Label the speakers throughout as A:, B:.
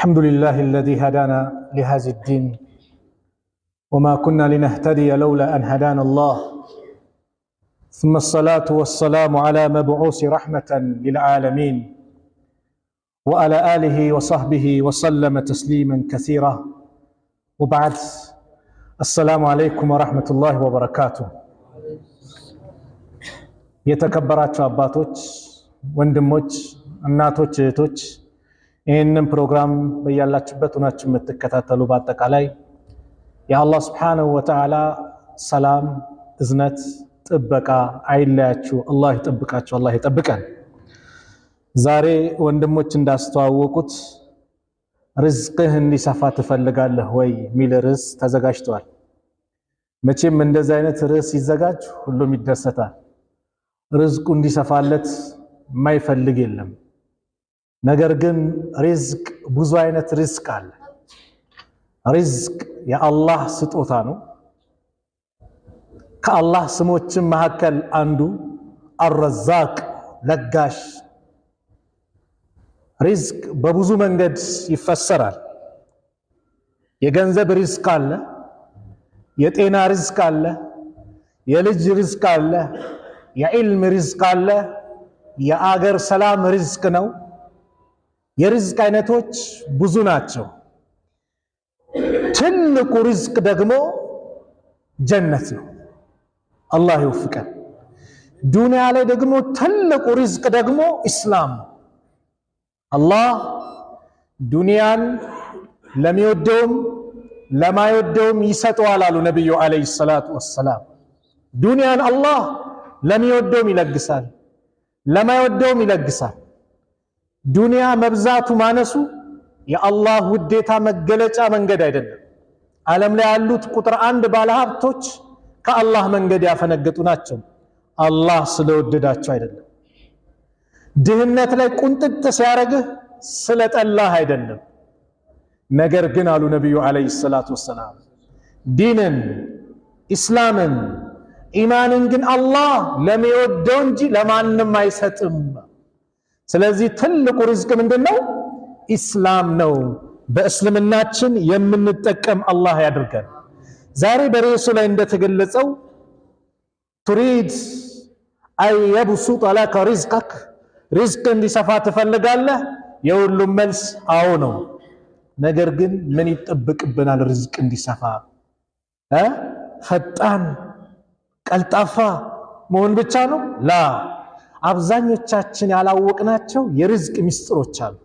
A: الحمد لله الذي هدانا لهذا الدين وما كنا لنهتدي لولا أن هدانا الله ثم الصلاة والسلام على مبعوث رحمة للعالمين وعلى آله وصحبه وسلم تسليما كثيرا وبعد السلام عليكم ورحمة الله وبركاته የተከበራችሁ አባቶች ወንድሞች እናቶች እህቶች ይህንን ፕሮግራም በያላችሁበት ሆናችሁ የምትከታተሉ በአጠቃላይ የአላህ Subhanahu Wa Ta'ala ሰላም እዝነት ጥበቃ አይለያችሁ አላህ ይጠብቃችሁ አላህ ይጠብቀን ዛሬ ወንድሞች እንዳስተዋወቁት ርዝቅህ እንዲሰፋ ትፈልጋለህ ወይ ሚል ርዕስ ተዘጋጅቷል መቼም እንደዚህ አይነት ርዕስ ይዘጋጅ ሁሉም ይደሰታል ርዝቁ እንዲሰፋለት ማይፈልግ የለም ነገር ግን ሪዝቅ ብዙ አይነት ሪዝቅ አለ ሪዝቅ የአላህ ስጦታ ነው ከአላህ ስሞች መካከል አንዱ አርዛቅ ለጋሽ ሪዝቅ በብዙ መንገድ ይፈሰራል የገንዘብ ሪዝቅ አለ የጤና ሪዝቅ አለ የልጅ ሪዝቅ አለ የዕልም ሪዝቅ አለ የአገር ሰላም ሪዝቅ ነው የሪዝቅ አይነቶች ብዙ ናቸው ትልቁ ሪዝቅ ደግሞ ጀነት ነው አላህ ይወፍቀን ዱንያ ላይ ደግሞ ትልቁ ሪዝቅ ደግሞ እስላም አላህ ዱንያን ለሚወደውም ለማይወደውም ይሰጠዋል አሉ ነብዩ አለይሂ ሰላቱ ወሰላም ዱንያን አላህ ለሚወደውም ይለግሳል ለማይወደውም ይለግሳል ዱንያ መብዛቱ ማነሱ የአላህ ውዴታ መገለጫ መንገድ አይደለም ዓለም ላይ ያሉት ቁጥር 1 ባለሀብቶች ከአላህ መንገድ ያፈነገጡ ናቸው አላህ ስለወደዳቸው አይደለም ድህነት ላይ ቁንጥጥ ሲያረግህ ስለጠላህ አይደለም ነገር ግን አሉ ነብዩ አለይሂ ሰላቱ ወሰላም ዲንን እስላምን ኢማንን ግን አላህ ለሚወደው እንጂ ለማንም አይሰጥም ስለዚህ ትልቁ ርዝቅ ምንድነው እስላም ነው በእስልምናችን የምንጠቀም አላህ ያድርገን ዛሬ በርዕሱ ላይ እንደተገለጸው تريد أن يبسط لك رزقك رزق እንዲሰፋ ትፈልጋለህ የሁሉም መልስ አዎ ነው ነገር ግን ምን ይጠብቅብናል ርዝቅ እንዲሰፋ ፈጣን ቀልጣፋ መሆን ብቻ ነው ላ አብዛኞቻችን ያላወቅናቸው የርዝቅ ሚስጥሮች አሉ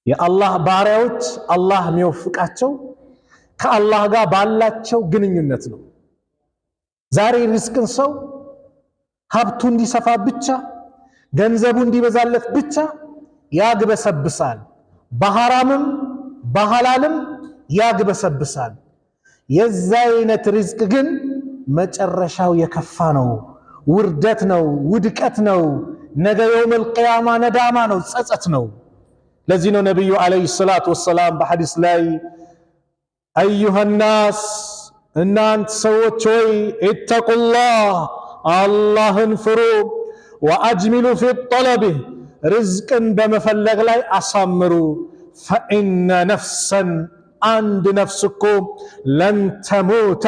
A: የአላህ ባሪያዎች አላህ የሚወፍቃቸው ከአላህ ጋር ባላቸው ግንኙነት ነው ዛሬ ርዝቅን ሰው ሀብቱ እንዲሰፋ ብቻ ገንዘቡ እንዲበዛለት ብቻ ያግበሰብሳል በሐራምም በሐላልም ያግበሰብሳል የዛ አይነት ርዝቅ ግን መጨረሻው የከፋ ነው ውርደት ነው ውድቀት ነው ነገ የውመል ቂያማ ነዳማ ነው ጸጸት ነው ለዚህ ነው ነብዩ አለይሂ ሰላቱ ወሰላም በሐዲስ ላይ አዩሃ الناس እናንተ ሰዎች ሆይ ኢተቁላህ አላህን ፍሩ ወአጅሚሉ ፊ الطلب ርዝቅን በመፈለግ ላይ አሳምሩ فإن نفسا አንድ ነፍስ እኮ ለን ተሞተ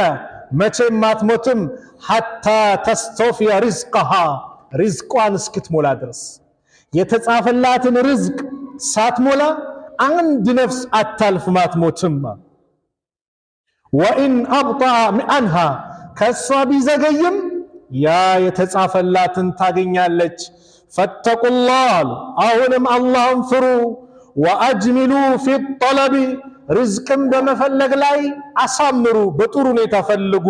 A: መቼም አትሞትም حتى تستوفي رزقها ርዝቋን እስክትሞላ ድረስ የተጻፈላትን ርዝቅ ሳትሞላ አንድ ነፍስ አታልፍም አትሞትም وإن أبطأ عنها ከሷ ቢዘገይም ያ የተጻፈላትን ታገኛለች فاتقوا الله አሁንም አላህን ፍሩ وأجملوا في الطلب ርዝቅን በመፈለግ ላይ አሳምሩ በጥሩ ሁኔታ ፈልጉ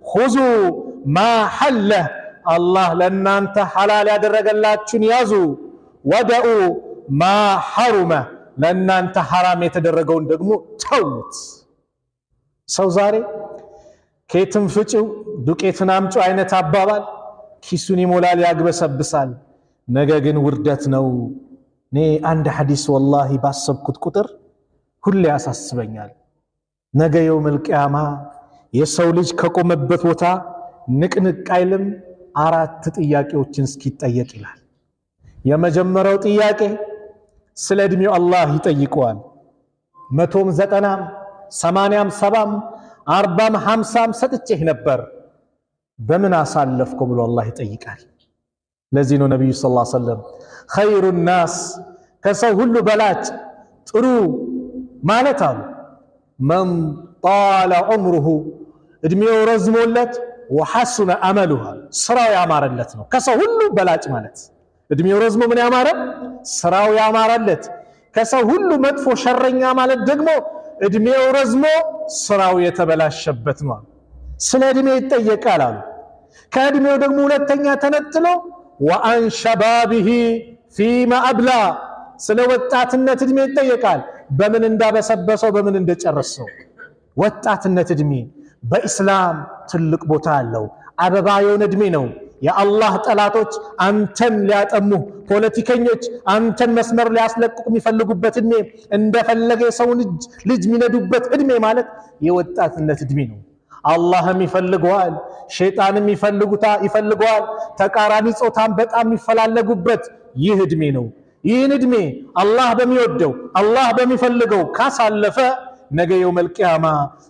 A: خذوا ما حل الله ለናንተ ሐላል ያደረገላችሁን ያዙ ወደኡ ما حرم ለናንተ ሐራም የተደረገውን ደግሞ ተውት ሰው ዛሬ ከየትም ፍጪው ዱቄትን አምጪ አይነት አባባል ኪሱን ይሞላል ያግበሰብሳል ነገ ግን ውርደት ነው እኔ አንድ ሐዲስ ወላሂ ባሰብኩት ቁጥር ሁሌ ያሳስበኛል ነገ የውመል ቂያማ የሰው ልጅ ከቆመበት ቦታ ንቅንቅ አይልም አራት ጥያቄዎችን እስኪጠየቅ ይላል የመጀመሪያው ጥያቄ ስለ እድሜው አላህ ይጠይቀዋል። 100ም 90ም 80ም 70ም 40ም 50ም ሰጥቼህ ነበር በምን አሳለፍከው ብሎ አላህ ይጠይቃል። ለዚህ ነው ነብዩ ሰለላሁ ዐለይሂ ወሰለም ኸይሩ ናስ ከሰው ሁሉ በላጭ ጥሩ ማለት አሉ መን ጣለ ዑምሩሁ እድሜው ረዝሞለት ወሐሱነ አመሉሁ ስራው ያማረለት ነው። ከሰው ሁሉ በላጭ ማለት እድሜው ረዝሞ ምን ያማረ ስራው ያማረለት። ከሰው ሁሉ መጥፎ ሸረኛ ማለት ደግሞ እድሜው ረዝሞ ስራው የተበላሸበት ነው። ስለ እድሜ ይጠየቃል አሉ። ከእድሜው ደግሞ ሁለተኛ ተነጥሎ ወአን ሸባቢሂ ፊማ አብላ ስለ ወጣትነት እድሜ ይጠየቃል። በምን እንዳበሰበሰው በምን እንደጨረሰው። ወጣትነት እድሜ በኢስላም ትልቅ ቦታ አለው። አበባ የሆነ እድሜ ነው። የአላህ ጠላቶች አንተን ሊያጠሙህ፣ ፖለቲከኞች አንተን መስመር ሊያስለቅቁ የሚፈልጉበት እድሜ፣ እንደፈለገ የሰውን ልጅ የሚነዱበት እድሜ ማለት የወጣትነት እድሜ ነው። አላህም ይፈልገዋል፣ ሸይጣንም ይፈልገዋል። ተቃራኒ ጾታም በጣም የሚፈላለጉበት ይህ እድሜ ነው። ይህን እድሜ አላህ በሚወደው አላህ በሚፈልገው ካሳለፈ ነገ የውመል ቂያማ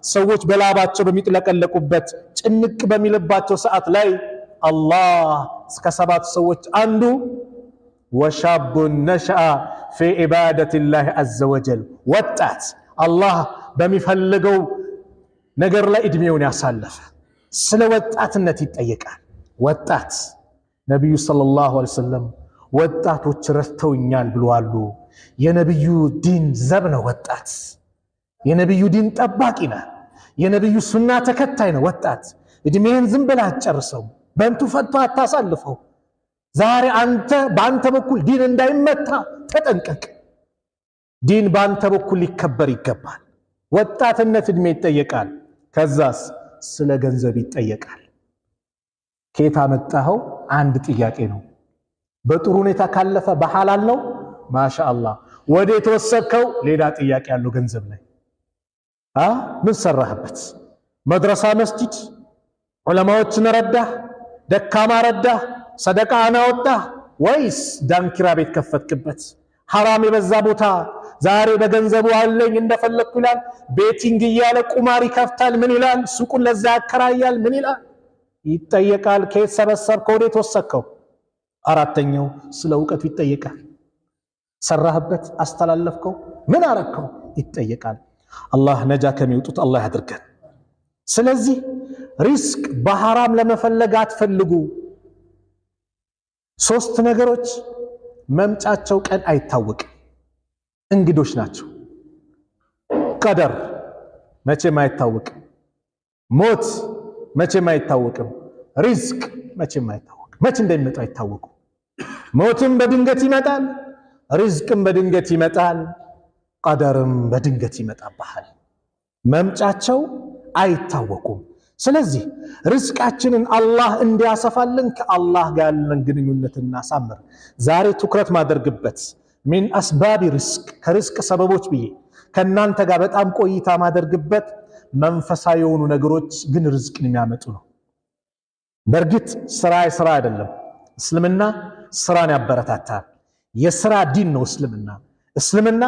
A: ሰዎች በላባቸው በሚጥለቀለቁበት ጭንቅ በሚልባቸው ሰዓት ላይ አላህ እስከ 7 ሰዎች አንዱ ወሻቡን ነሽአ ፊ ዒባደቲላሂ ዐዘ ወጀል ወጣት አላህ በሚፈልገው ነገር ላይ እድሜውን ያሳለፈ ስለ ወጣትነት ይጠየቃል። ወጣት ነብዩ ሰለላሁ ዐለይሂ ወሰለም ወጣቶች ረድተውኛል ብለዋል። የነብዩ ዲን ዘብ ነው ወጣት። የነብዩ ዲን ጠባቂ ነው። የነብዩ ሱና ተከታይ ነው ወጣት። እድሜን ዝም ብለህ አትጨርሰው፣ በእንቱ ፈቶ አታሳልፈው። ዛሬ አንተ በአንተ በኩል ዲን እንዳይመታ ተጠንቀቅ። ዲን በአንተ በኩል ሊከበር ይገባል። ወጣትነት እድሜ ይጠየቃል። ከዛስ ስለ ገንዘብ ይጠየቃል። ከየት አመጣኸው አንድ ጥያቄ ነው። በጥሩ ሁኔታ ካለፈ በሐላል ነው ማሻአላህ። ወደ ተወሰከው ሌላ ጥያቄ ያለው ገንዘብ ላይ ምን ሰራህበት? መድረሳ መስጂድ ዑለማዎችን ረዳህ፣ ደካማ ረዳህ፣ ሰደቃ አናወጣህ፣ ወይስ ዳንኪራ ቤት ከፈትክበት? ሐራም የበዛ ቦታ ዛሬ በገንዘቡ አለኝ እንደፈለኩ ይላል። ቤቲንግ እያለ ቁማር ይከፍታል። ምን ይላል? ሱቁን ለዛ ያከራያል። ምን ይላል? ይጠየቃል። ከየት ሰበሰብከው? ወዴት ወሰድከው? አራተኛው ስለ ዕውቀቱ ይጠየቃል። ሰራህበት? አስተላለፍከው? ምን አረከው? ይጠየቃል። አላህ ነጃ ከሚወጡት አላህ ያድርገን። ስለዚህ ሪስክ በሐራም ለመፈለግ አትፈልጉ። 3 ነገሮች መምጫቸው ቀን አይታወቅም፣ እንግዶች ናቸው። ቀደር መቼም አይታወቅም፣ ሞት መቼም አይታወቅም፣ ሪዝቅ መቼም አይታወቅም። መቼ እንደሚመጣ አይታወቁም። ሞትም በድንገት ይመጣል፣ ሪዝቅም በድንገት ይመጣል፣ ቀደርም በድንገት ይመጣብሃል። መምጫቸው አይታወቁም። ስለዚህ ሪዝቃችንን አላህ እንዲያሰፋልን ከአላህ ጋር ያለን ግንኙነት እናሳምር። ዛሬ ትኩረት ማደርግበት ሚን አስባቢ ሪዝቅ ከሪዝቅ ሰበቦች ብዬ ከናንተ ጋር በጣም ቆይታ ማደርግበት መንፈሳዊ የሆኑ ነገሮች ግን ሪዝቅን የሚያመጡ ነው። በእርግጥ ስራ አይደለም። እስልምና ስራን ያበረታታል። የስራ ዲን ነው እስልምና። እስልምና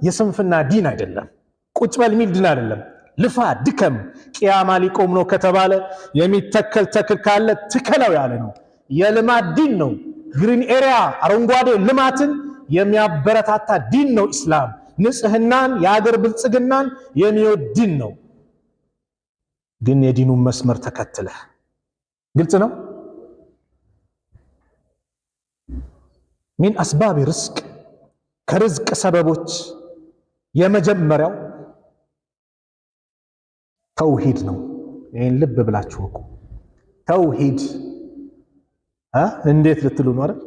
A: የስንፍና ዲን አይደለም። ቁጭ በል ሚል ዲን አይደለም። ልፋ ድከም። ቂያማ ሊቆም ነው ከተባለ የሚተከል ተክል ካለ ትከለው ያለ ነው። የልማት ዲን ነው። ግሪን ኤሪያ አረንጓዴ ልማትን የሚያበረታታ ዲን ነው ኢስላም። ንጽህናን የሀገር ብልጽግናን የሚወድ ዲን ነው። ግን የዲኑን መስመር ተከትለ ግልጽ ነው። ሚን አስባብ ሪዝቅ ከሪዝቅ ሰበቦች የመጀመሪያው ተውሂድ ነው። ይህን ልብ ብላችሁ እኮ ተውሂድ እንዴት ልትሉ ነው አይደል?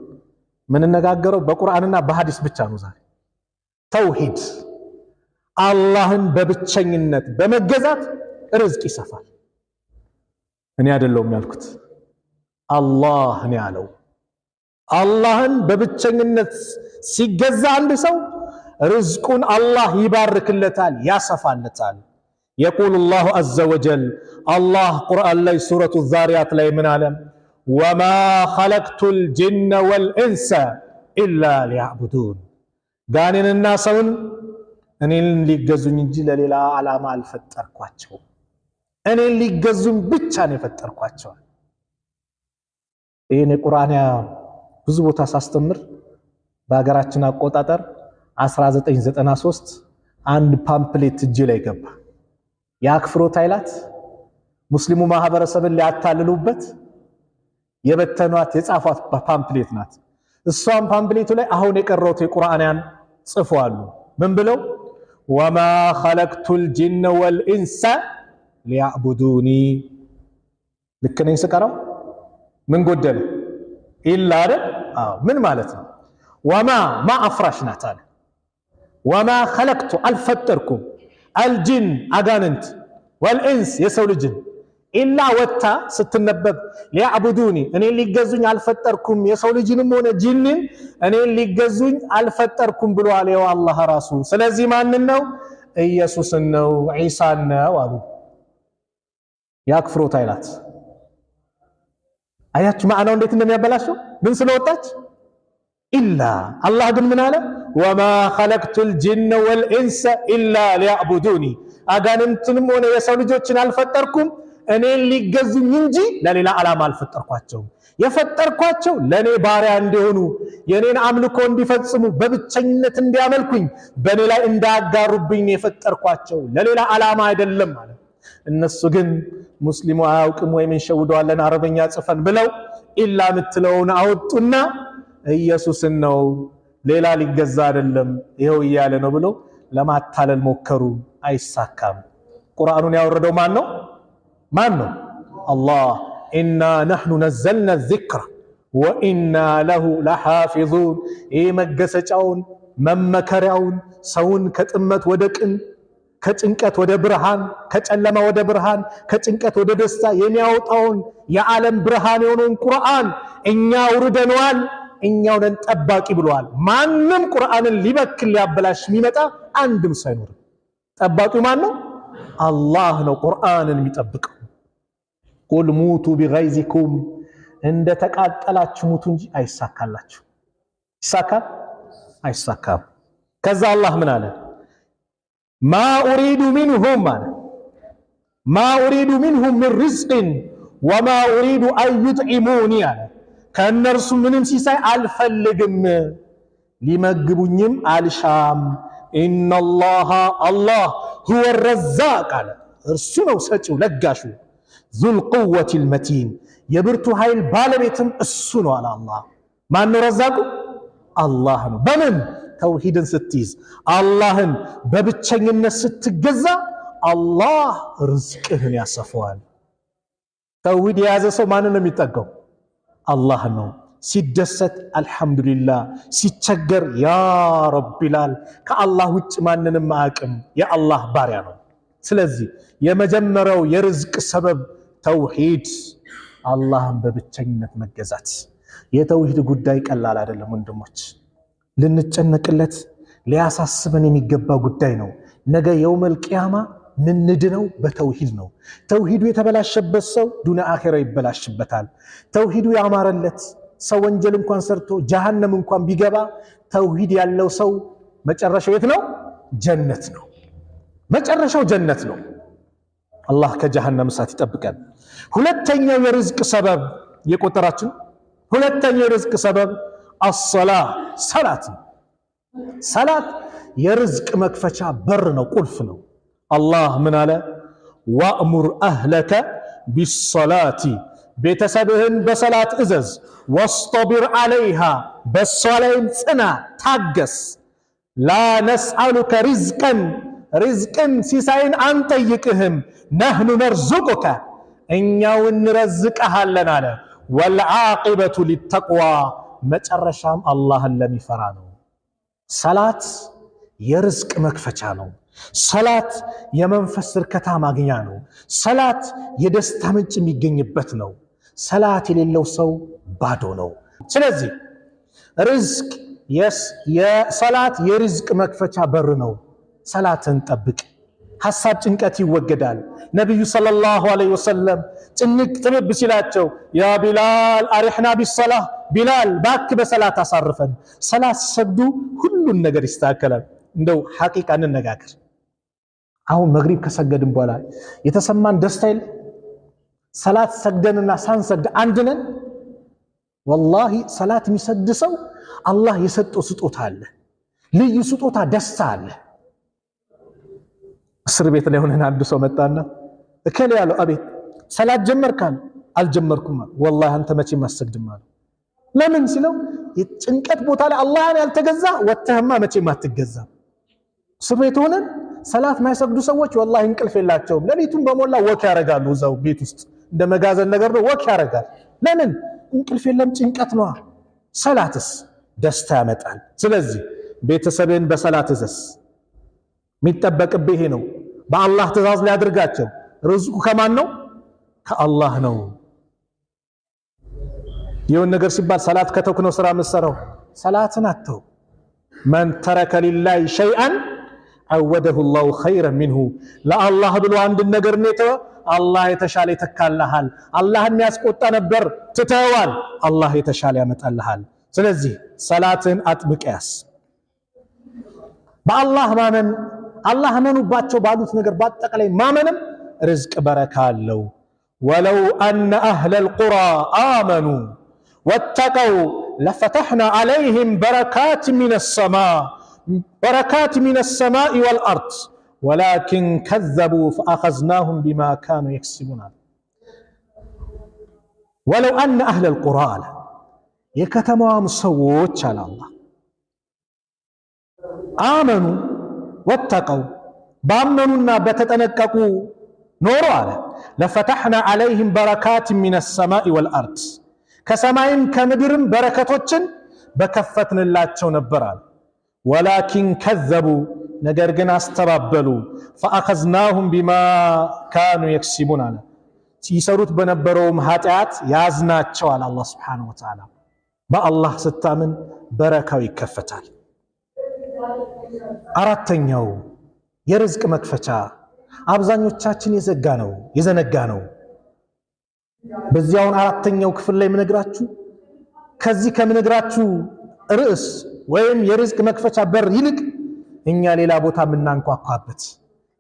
A: ምንነጋገረው በቁርአንና በሐዲስ ብቻ ነው ዛሬ። ተውሂድ አላህን በብቸኝነት በመገዛት ሪዝቅ ይሰፋል። እኔ አይደለሁም ያልኩት፣ አላህ ነው ያለው። አላህን በብቸኝነት ሲገዛ አንድ ሰው ሪዝቁን አላህ ይባርክለታል፣ ያሰፋለታል። يقول الله عز وجل الله قرآن لي سورة الذاريات لي من عالم وما خلقت الجن والإنس إلا ليعبدون ጋኔንና ሰውን እኔን ሊገዙኝ እንጂ ለሌላ ዓላማ አልፈጠርኳቸው። እኔን ሊገዙኝ ብቻ ነው የፈጠርኳቸው። ይሄን ቁርአን ብዙ ቦታ ሳስተምር በሀገራችን አቆጣጠር 1993 አንድ ፓምፕሌት እጄ ላይ ገባ። የአክፍሮት ኃይላት ሙስሊሙ ማህበረሰብን ሊያታልሉበት የበተኗት የጻፏት ፓምፕሌት ናት። እሷም ፓምፕሌቱ ላይ አሁን የቀረውት የቁርአንያን ጽፈዋል። ምን ብለው? ወማ ኸለቅቱል ጂነ ወልኢንሰ ሊያዕቡዱኒ። ልክ ነኝ ስቀራው? ምን ጎደለ? ኢላ አይደል? ምን ማለት ነው? ወማ አፍራሽ ናት አለ። ወማ ኸለቅቱ አልፈጠርኩም፣ አልጂን አጋንንት፣ ወልኢንስ የሰው ልጅን ኢላ ወታ ስትነበብ ሊያዕቡዱኒ እኔን ሊገዙኝ አልፈጠርኩም፣ የሰው ልጅንም ሆነ ጂንን እኔን ሊገዙኝ አልፈጠርኩም ብሏል ያው አላህ ራሱ። ስለዚህ ማንን ነው? ኢየሱስን ነው፣ ዒሳን ነው አሉ የአክፍሮት ኃይላት። አያችሁ ማዕናው እንዴት እንደሚያበላሸው። ምን ስለወጣች? ኢላ። አላህ ግን ምን አለ? ወማ ኸለቅቱል ጂነ ወልኢንሰ ኢላ ሊያዕቡዱኒ አጋንንትንም ሆነ የሰው ልጆችን አልፈጠርኩም እኔን ሊገዙኝ እንጂ ለሌላ ዓላማ አልፈጠርኳቸውም። የፈጠርኳቸው ለኔ ባሪያ እንዲሆኑ የኔን አምልኮ እንዲፈጽሙ በብቸኝነት እንዲያመልኩኝ በኔ ላይ እንዳያጋሩብኝ የፈጠርኳቸው ለሌላ ዓላማ አይደለም ማለት። እነሱ ግን ሙስሊሙ አያውቅም ወይም እንሸውደዋለን አረበኛ ጽፈን ብለው ኢላ ምትለውን አወጡና ኢየሱስን ነው ሌላ ሊገዛ አይደለም ይሄው እያለ ነው ብሎ ለማታለል ሞከሩ። አይሳካም። ቁርአኑን ያወረደው ማን ነው? ማን ነው? አላህ። ኢና ነሕኑ ነዘልና ዚክረ ወኢና ለሁ ለሓፊዙን። ይህ መገሰጫውን መመከሪያውን ሰውን ከጥመት ወደ ቅን፣ ከጭንቀት ወደ ብርሃን፣ ከጨለማ ወደ ብርሃን፣ ከጭንቀት ወደ ደስታ የሚያወጣውን የዓለም ብርሃን የሆነውን ቁርአን እኛ አውርደነዋል፣ እኛው ነን ጠባቂ ብለዋል። ማንም ቁርአንን ሊበክል ሊያበላሽ የሚመጣ አንድም ሳይኖር ጠባቂው ማን ነው? አላህ ነው ቁርአንን የሚጠብቀው። ቁል ሙቱ ቢገይዚኩም እንደ ተቃጠላችሁ ሙቱ እንጂ አይሳካላችሁ። ይሳካል? አይሳካም። ከዛ አላህ ምን አለ? ማ ኡሪዱ ሚንሁም አለ ማ ኡሪዱ ሚንሁም ምን ሪዝቅን ወማ ኡሪዱ አን ዩጥዒሙኒ አለ ከእነርሱ ምንም ሲሳይ አልፈልግም ሊመግቡኝም አልሻም። ኢነላሃ አላህ ሁወ ረዛቅ አለ እርሱ ነው ሰጪው ለጋሹ፣ ዙል ቁወቲል መቲን የብርቱ ኃይል ባለቤትም እሱ ነው አለ አላህ። ማን ነው ረዛቁ? አላህ ነው። በምን? ተውሂድን ስትይዝ አላህን በብቸኝነት ስትገዛ አላህ ርዝቅህን ያሰፈዋል። ተውሂድ የያዘ ሰው ማንን ነው የሚጠጋው? አላህ ነው። ሲደሰት አልሐምዱሊላህ፣ ሲቸገር ያ ረብ ይላል። ከአላህ ውጭ ማንንም አያውቅም፣ የአላህ ባሪያ ነው። ስለዚህ የመጀመሪያው የርዝቅ ሰበብ ተውሂድ፣ አላህን በብቸኝነት መገዛት። የተውሂድ ጉዳይ ቀላል አይደለም ወንድሞች፣ ልንጨነቅለት ሊያሳስበን የሚገባ ጉዳይ ነው። ነገ የውመል ቂያማ ምንድነው? በተውሂድ ነው። ተውሂዱ የተበላሸበት ሰው ዱንያ አኺራ ይበላሽበታል። ተውሂዱ ያማረለት ሰው ወንጀል እንኳን ሰርቶ ጀሃነም እንኳን ቢገባ ተውሂድ ያለው ሰው መጨረሻው የት ነው? ጀነት ነው። መጨረሻው ጀነት ነው። አላህ ከጀሃነም እሳት ይጠብቀን። ሁለተኛው የርዝቅ ሰበብ የቆጠራችን ሁለተኛው የርዝቅ ሰበብ አሰላህ ሰላት ነው። ሰላት የርዝቅ መክፈቻ በር ነው፣ ቁልፍ ነው። አላህ ምን አለ? ወእሙር አህለከ ቢሰላቲ ቤተሰብህን በሰላት እዘዝ፣ ወስጠቢር ዓለይሃ በሷ ላይም ጽና ታገስ። ላ ነስአሉከ ሪዝቀን ሪዝቅን ሲሳይን አንጠይቅህም፣ ነህኑ ነርዙቁከ እኛው እንረዝቅሃለን አለ። ወልዓቂበቱ ሊተቅዋ መጨረሻም አላህን ለሚፈራ ነው። ሰላት የርዝቅ መክፈቻ ነው። ሰላት የመንፈስ እርካታ ማግኛ ነው። ሰላት የደስታ ምንጭ የሚገኝበት ነው። ሰላት የሌለው ሰው ባዶ ነው። ስለዚህ ርዝቅ የሰላት የርዝቅ መክፈቻ በር ነው። ሰላትን ጠብቅ። ሐሳብ ጭንቀት ይወገዳል። ነብዩ ሰለላሁ ዐለይሂ ወሰለም ጭንቅ ጥብብ ሲላቸው ያ ቢላል አሪሕና ቢሰላህ፣ ቢላል ባክ በሰላት አሳርፈን። ሰላት ሲሰግዱ ሁሉን ነገር ይስተካከላል። እንደው ሐቂቃ እንነጋገር፣ አሁን መግሪብ ከሰገድን በኋላ የተሰማን ደስታ የለ? ሰላት ሰግደንና ሳንሰግድ አንድ ነን? ወላሂ ሰላት የሚሰግድ ሰው አላህ የሰጠው ስጦታ አለ፣ ልዩ ስጦታ፣ ደስታ አለ። እስር ቤት ላይ ሆነን አንድ ሰው መጣና እከሌ ያለው አቤት ሰላት ጀመርካል? አልጀመርኩም። ወላሂ አንተ መቼም አትሰግድም አለ። ለምን ሲለው የጭንቀት ቦታ ላይ አላህን ያልተገዛ ወተህማ መቼም አትገዛም። እስር ቤት ሆነን ሰላት ማይሰግዱ ሰዎች ወላሂ እንቅልፍ የላቸውም። ሌሊቱን በሞላ ወክ ያረጋሉ። እዛው ቤት ውስጥ እንደ መጋዘን ነገር ነው፣ ወክ ያረጋል። ለምን? እንቅልፍ የለም፣ ጭንቀት ነው። ሰላትስ ደስታ ያመጣል። ስለዚህ ቤተሰብን በሰላት እዘዝ። የሚጠበቅብህ ይሄ ነው። በአላህ ትእዛዝ ላይ አድርጋቸው። ርዝቁ ከማን ነው? ከአላህ ነው። የሆነ ነገር ሲባል ሰላት ከተውክ ነው ስራ መሰረው። ሰላትን አተው። መን ተረከ ሊላሂ ሸይአን አወደሁ ላሁ ኸይረን ሚንሁ። ለአላህ ብሎ አንድ ነገር ነው አላህ የተሻለ ይተካልሃል። አላህን የሚያስቆጣ ነበር ትተዋል፣ አላህ የተሻለ ያመጣልሃል። ስለዚህ ሰላትን አጥብቅ ያዝ። በአላህ ማመን፣ አላህ መኑባቸው ባሉት ነገር በአጠቃላይ ማመንም ርዝቅ በረካ አለው። ወለው አነ አህለል ቁራ አመኑ ወተቀው ለፈተሕና ዐለይሂም በረካት ሚነ ሰማኢ ወልአርድ ወላኪን ከዘቡ ፈአኸዝናሁም ቢማ ካኑ የክሲቡን። ወለው አነ አህለል ቁራ አለ የከተማዋም ሰዎች አለ አላህ አመኑ ወተቀው ባመኑና በተጠነቀቁ ኖሮ አለ ለፈተሕና ዐለይሂም በረካት ሚነ ሰማኢ ወልአርድ ከሰማይም ከምድርም በረከቶችን በከፈትንላቸው ነበር አለ። ወላኪን ከዘቡ ነገር ግን አስተባበሉ። ፈአኸዝናሁም ቢማ ካኑ የክሲቡን አለ ሲሰሩት በነበረውም ኃጢአት ያዝናቸዋል። አላህ ሱብሓነሁ ወተዓላ በአላህ ስታምን በረካው ይከፈታል። አራተኛው የርዝቅ መክፈቻ አብዛኞቻችን የዘነጋ ነው። በዚያውን አራተኛው ክፍል ላይ ምነግራችሁ ከዚህ ከምነግራችሁ ርዕስ ወይም የርዝቅ መክፈቻ በር ይልቅ እኛ ሌላ ቦታ የምናንኳኳበት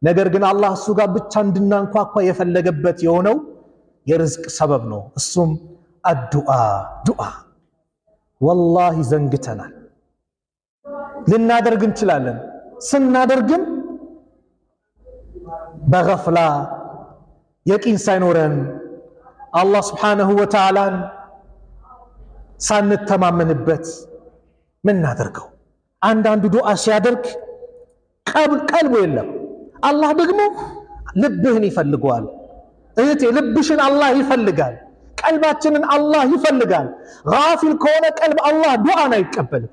A: ነገር ግን አላህ እሱ ጋር ብቻ እንድናንኳኳ የፈለገበት የሆነው የርዝቅ ሰበብ ነው። እሱም ዱዓ። ወላሂ ዘንግተናል። ልናደርግ እንችላለን፣ ስናደርግም በገፍላ የቂን ሳይኖረን አላህ ስብሓነሁ ወተዓላን ሳንተማመንበት ምናደርገው። አንዳንዱ ዱዓ ሲያደርግ ቀልቡ የለም። አላህ ደግሞ ልብህን ይፈልገዋል። እህቴ ልብሽን አላህ ይፈልጋል። ቀልባችንን አላህ ይፈልጋል። ጋፊል ከሆነ ቀልብ አላህ ዱዓን አይቀበልም።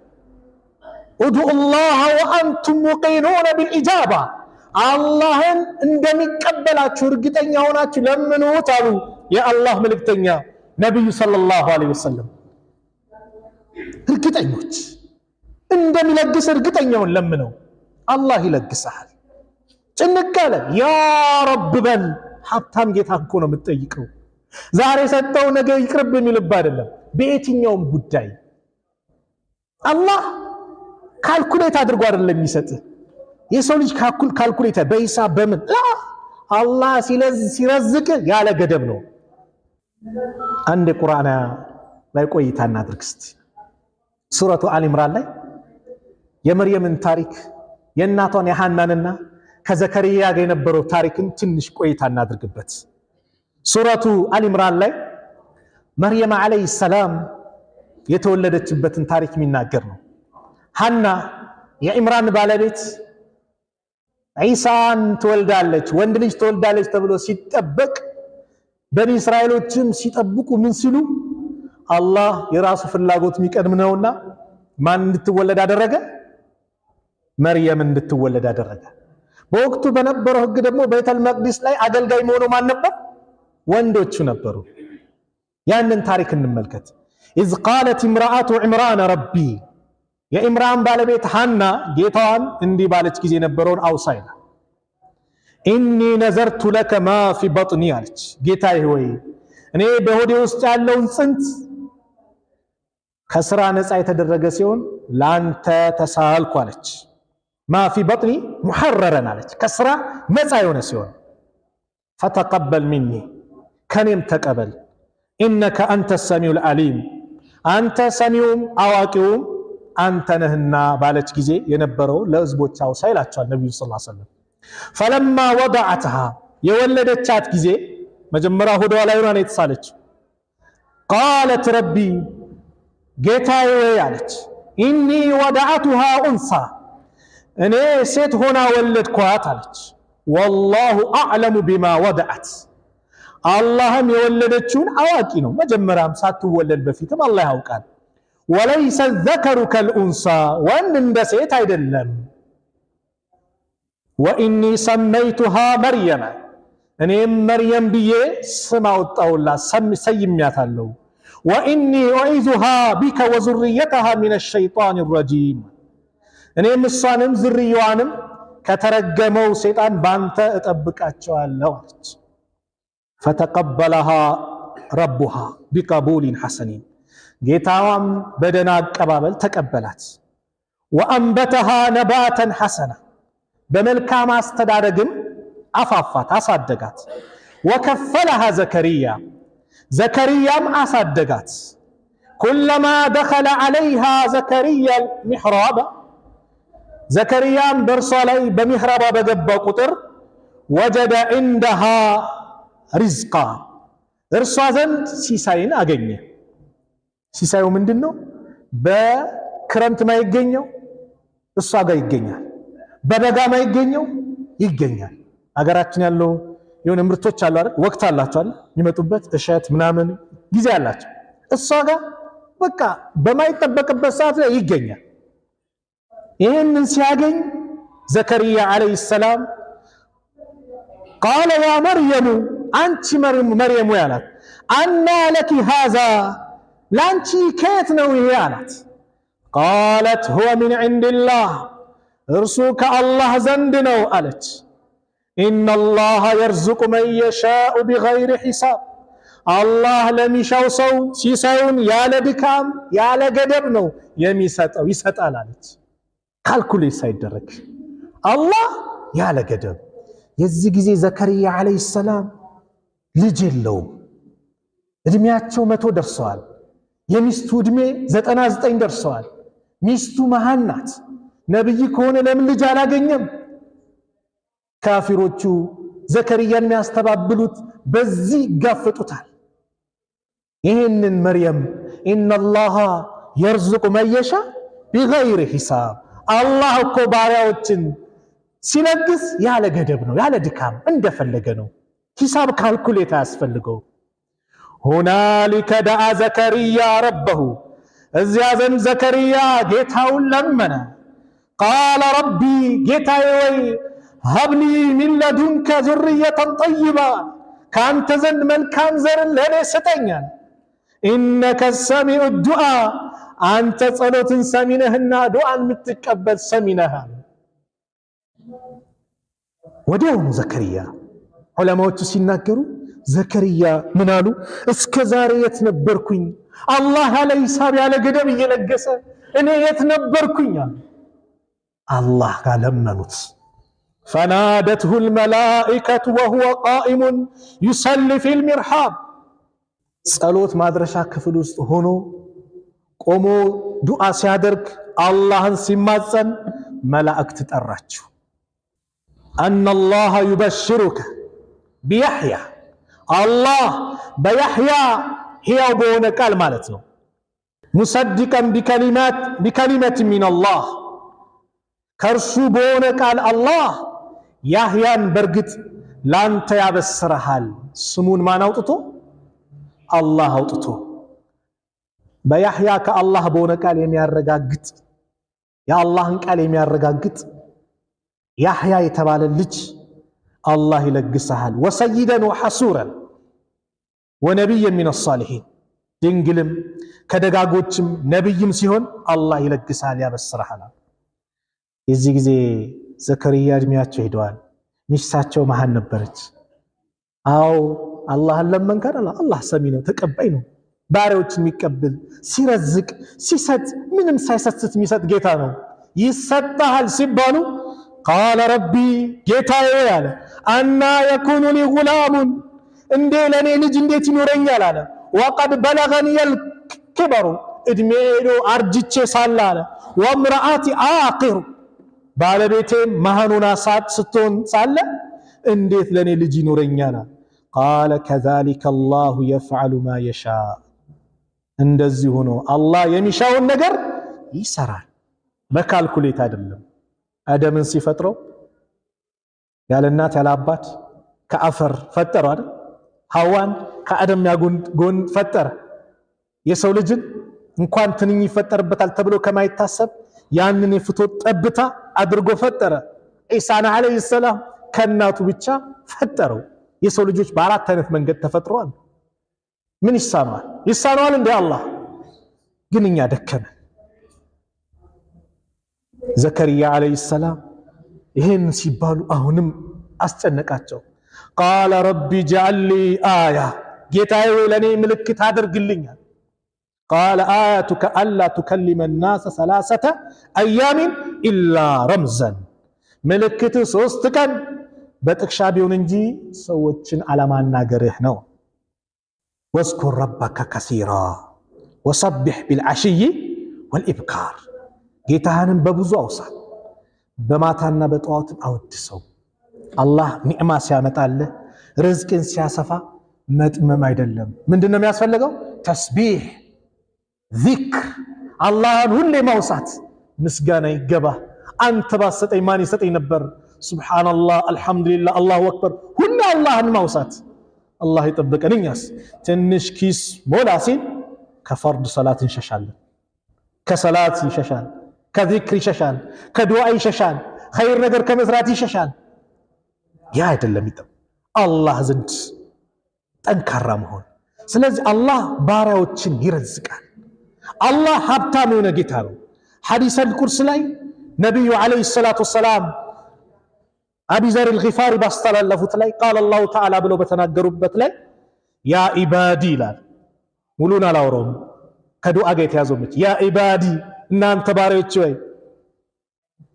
A: ኡድዑ ላህ ወአንቱም ሙቂኑነ ቢልኢጃባ አላህን እንደሚቀበላችሁ እርግጠኛ ሆናችሁ ለምኑት አሉ የአላህ መልእክተኛ ነቢዩ ሰለላሁ ዐለይሂ ወሰለም። እርግጠኞች እንደሚለግስ እርግጠኛውን ለምነው አላህ ይለግስሃል። ጭንቅ አለ ያ ረብ በል። ሀብታም ጌታ እኮ ነው የምትጠይቀው። ዛሬ ሰጠው ነገ ይቅርብ የሚልብ አይደለም። በየትኛውም ጉዳይ አላህ ካልኩሌት አድርጎ አይደለም የሚሰጥህ። የሰው ልጅ ካልኩሌት በሂሳብ በምን አላህ ሲረዝቅ ያለ ገደብ ነው። አንድ ቁርአን ላይ ቆይታ እናድርግ እስቲ። ሱረቱ አሊ ኢምራን ላይ የመርየምን ታሪክ የእናቷን የሐናንና ከዘከሪያ ጋር የነበረው ታሪክን ትንሽ ቆይታ እናድርግበት። ሱረቱ አሊ ኢምራን ላይ መርየም አለይሂ ሰላም የተወለደችበትን ታሪክ የሚናገር ነው። ሐና የኢምራን ባለቤት ዒሳን ትወልዳለች፣ ወንድ ልጅ ትወልዳለች ተብሎ ሲጠበቅ በኒ እስራኤሎችም ሲጠብቁ ምን ሲሉ አላህ የራሱ ፍላጎት የሚቀድም ነውና ማን እንድትወለድ አደረገ? መርየም እንድትወለድ አደረገ። በወቅቱ በነበረው ህግ ደግሞ ቤተል መቅዲስ ላይ አገልጋይ መሆኑ ማን ነበር? ወንዶቹ ነበሩ። ያንን ታሪክ እንመልከት። ኢዝ ቃለት ኢምራአቱ ዒምራን ረቢ የኢምራን ባለቤት ሐና ጌታዋን እንዲህ ባለች ጊዜ የነበረውን አውሳ ይላል። ኢኒ ነዘርቱ ለከ ማ ፊ በጥኒ አለች። ጌታዬ ሆይ እኔ በሆዴ ውስጥ ያለውን ጽንት ከስራ ነፃ የተደረገ ሲሆን ላንተ ተሳልኩ አለች። ማ ፊ በጥኒ ሙሐረረን አለች፣ ከስራ ነፃ የሆነ ሲሆን ፈተቀበል ሚኒ ከኔም ተቀበል፣ ኢነከ አንተ ሰሚዑል ዓሊም አንተ ሰሚውም አዋቂውም አንተ ነህና ባለች ጊዜ የነበረው ለህዝቦች አውሳ ይላቸዋል ነብዩ ሰለላሁ ዐለይሂ ወሰለም። ፈለማ ወضعتها የወለደቻት ጊዜ መጀመሪያ ሆዷ ላይ ሆና የተሳለች ቃለት ረቢ ጌታዬ አለች ኢኒ ወضعتها انثى እኔ ሴት ሆና ወለድኳት አለች። ወላሁ አዕለሙ ቢማ ወضعت አላህም የወለደችውን አዋቂ ነው። መጀመሪያም ሳትወለድ በፊትም አላህ ያውቃል። ወለይሰ ዘከሩ ከልኡንሳ ወንድ እንደ ሴት አይደለም። ወኢኒ ሰመይቱሃ መርየመ እኔም መርየም ብዬ ስም አወጣሁላት ሰይሜያታለሁ። ወኢኒ ኡዒዙሃ ቢከ ወዙርየተሃ ሚነ ሸይጣን ረጂም እኔም እሷንም ዝርያዋንም ከተረገመው ሰይጣን ባንተ እጠብቃቸዋለሁ አለች። ፈተቀበለሃ ረቡሃ ቢቀቡሊን ሐሰኒን ጌታዋም በደና አቀባበል ተቀበላት። ወአንበተሃ ነባተን ሐሰና በመልካም አስተዳደግም አፋፋት አሳደጋት። ወከፈለሃ ዘከርያ ዘከርያም አሳደጋት። ኩለማ ደኸለ ዐለይሃ ዘከርያ ሚሕራበ ዘከርያም በእርሷ ላይ በሚሕራባ በገባ ቁጥር ወጀደ ዒንደሃ ሪዝቃ እርሷ ዘንድ ሲሳይን አገኘ። ሲሳዩ ምንድን ነው? በክረምት ማይገኘው እሷ ጋር ይገኛል፣ በበጋ ማይገኘው ይገኛል። አገራችን ያለው የሆነ ምርቶች አሉ አይደል? ወቅት አላቸው አይደል? የሚመጡበት እሸት ምናምን ጊዜ አላቸው። እሷ ጋር በቃ በማይጠበቅበት ሰዓት ላይ ይገኛል። ይህንን ሲያገኝ ዘከርያ ዓለይሂ ሰላም ቃለ ያ መርየሙ አንቺ መርየም ያላት አና ለኪ ሃዛ ላንቺ ከየት ነው ይሄ አላት። ቃለት ሁወ ሚን ዒንዲላህ እርሱ ከአላህ ዘንድ ነው አለች። ኢነላህ የርዙቁ መን የሻኡ ቢገይሪ ሒሳብ አላህ ለሚሻው ሰው ሲሳዩን ያለ ድካም ያለ ገደብ ነው የሚሰጠው ይሰጣል አለች። ካልኩሌት ሳይደረግ አላህ ያለ ገደብ። የዚህ ጊዜ ዘከርያ ዓለይሂ ሰላም ልጅ የለውም። እድሜያቸው 100 ደርሰዋል። የሚስቱ እድሜ 99 ደርሰዋል። ሚስቱ መሃን ናት። ነብይ ከሆነ ለምን ልጅ አላገኘም? ካፊሮቹ ዘከርያን የሚያስተባብሉት በዚህ ይጋፈጡታል። ይህንን መርየም ኢነላህ የርዙቁ መን የሻ ቢገይሪ ሒሳብ አላህ እኮ ባሪያዎችን ሲለግስ ያለ ገደብ ነው፣ ያለ ድካም እንደፈለገ ነው። ሂሳብ ካልኩሌት አያስፈልገው። ሁናሊከ ደዓ ዘከርያ ረበሁ እዚያ ዘንድ ዘከርያ ጌታውን ለመነ። ቃለ ረቢ ጌታዬ ወይ ሀብሊ ሚን ለዱንከ ዙርየተን ጠይባ ከአንተ ዘንድ መልካም ዘርን ለእኔ ስጠኛል። ኢነከ ሰሚዑ ዱዓ አንተ ጸሎትን ሰሚነህና ዱዓን የምትቀበል ሰሚነህ። ወዲያውኑ ዘከርያ ዑለማዎቹ ሲናገሩ ዘከርያ ምን አሉ? እስከ ዛሬ የት ነበርኩኝ? አላህ ያለ ሂሳብ ያለ ገደብ እየለገሰ እኔ የት ነበርኩኝ? አላህ ጋር ለመኑት። ፈናደትሁ ልመላኢከቱ ወሁወ ቃኢሙን ዩሰሊ ፊል ሚርሓብ ጸሎት ማድረሻ ክፍል ውስጥ ሆኖ ቆሞ ዱዓ ሲያደርግ አላህን ሲማጸን መላእክት ጠራችው። አነላህ ዩበሽሩከ ቢያሕያ አላህ በያሕያ ሕያው በሆነ ቃል ማለት ነው። ሙሰድቀን ቢከሊመት ሚነላህ ከእርሱ በሆነ ቃል አላህ ያሕያን በርግጥ ላንተ ያበስረሃል። ስሙን ማን አውጥቶ? አላህ አውጥቶ በያሕያ ከአላህ በሆነ ቃል የሚያረጋግጥ የአላህን ቃል የሚያረጋግጥ ያሕያ የተባለ ልጅ አላህ ይለግሰሃል። ወሰይደን ወሐሱረን ወነቢየን ሚነ ሷሊሒን ድንግልም ከደጋጎችም ነቢይም ሲሆን አላህ ይለግሰሃል ያበስረሃል። የዚህ ጊዜ ዘከርያ እድሜያቸው ሄደዋል። ሚስታቸው መሃል ነበረች። አዎ አላህን ለመንከር አላህ ሰሚ ነው፣ ተቀባይ ነው። ባሪያዎችን የሚቀበል ሲረዝቅ ሲሰጥ ምንም ሳይሰስት የሚሰጥ ጌታ ነው። ይሰጣል ሲባሉ ቃለ ረቢ ጌታዬ አለ አና የኩኑ ሊ ጉላሙን እንዴ ለኔ ልጅ እንዴት ይኖረኛል አለ። ወቀድ በለገኒየል ኪበሩ እድሜ ሄዶ አርጅቼ ሳለ አለ ወምራአቲ አቂር ባለቤቴ መሃኑና ስትሆን ሳለ እንዴት ለኔ ልጅ ይኖረኛል? ቃለ ከዛሊከ አላሁ የፍዐሉ ማ የሻ እንደዚህ ሆኖ አላህ የሚሻውን ነገር ይሰራል። በካልኩሌት አይደለም። አደምን ሲፈጥረው ያለ እናት ያለ አባት ከአፈር ፈጠረው አይደል? ሐዋን ከአደም ያጎን ፈጠረ። የሰው ልጅን እንኳን ትንኝ ይፈጠርበታል ተብሎ ከማይታሰብ ያንን የፍቶት ጠብታ አድርጎ ፈጠረ። ኢሳን አለይሂ ሰላም ከእናቱ ብቻ ፈጠረው። የሰው ልጆች በአራት አይነት መንገድ ተፈጥረዋል። ምን ይሳነዋል? ይሳነዋል እንደ አላህ ግን እኛ ደከመን። ዘከሪያ አለይሂ ሰላም ይሄን ሲባሉ አሁንም አስጨነቃቸው። ቃለ ረቢ ጀዐሊ አያ ጌታዬ ለኔ ምልክት አድርግልኛል። ቃለ አያቱከ አላ ቱከሊመ ናሰ ሰላሰተ አያሚን ኢላ ረምዘን ምልክት 3 ቀን በጥቅሻ ቢሆን እንጂ ሰዎችን አለማናገርህ ነው። ወዝኩር ረበከ ከሲራ ወሰቢሕ ቢልዓሽይ ወልኢብካር ጌታህንም በብዙ አውሳ በማታና በጠዋት አወድሰው። አላህ ኒዕማ ሲያመጣልህ ርዝቅን ሲያሰፋ መጥመም አይደለም። ምንድነው የሚያስፈልገው? ተስቢህ ዚክር፣ አላህን ሁሌ ማውሳት። ምስጋና ይገባ አንተ ባሰጠኝ ማን ይሰጠኝ ነበር? ሱብሃንአላህ አልሐምዱሊላህ አላሁ አክበር ሁሌ አላህን ማውሳት። አላህ ይጠብቀን። እኛስ ትንሽ ኪስ ሞላ ሲል ከፈርድ ሰላት እንሸሻለን፣ ከሰላት ይሸሻል፣ ከዚክር ይሸሻል፣ ከዱዓ ይሸሻል፣ ኸይር ነገር ከመስራት ይሸሻል። ያ አይደለም ይጠም አላህ ዘንድ ጠንካራ መሆን። ስለዚህ አላህ ባሪያዎችን ይረዝቃል። አላህ ሀብታም የሆነ ጌታ ነው። ሐዲሰል ቁርስ ላይ ነቢዩ ዓለይሂ ሰላቱ ወሰላም አቢ ዘር አልጊፋሪ ባስተላለፉት ላይ ቃለ አላሁ ተዓላ ብለው በተናገሩበት ላይ ያ ኢባዲ ይላል። ሙሉን አላወራውም ከዱዓ ጋር የተያዘው ያ ኢባዲ እናንተ ባሪያዎች ወይ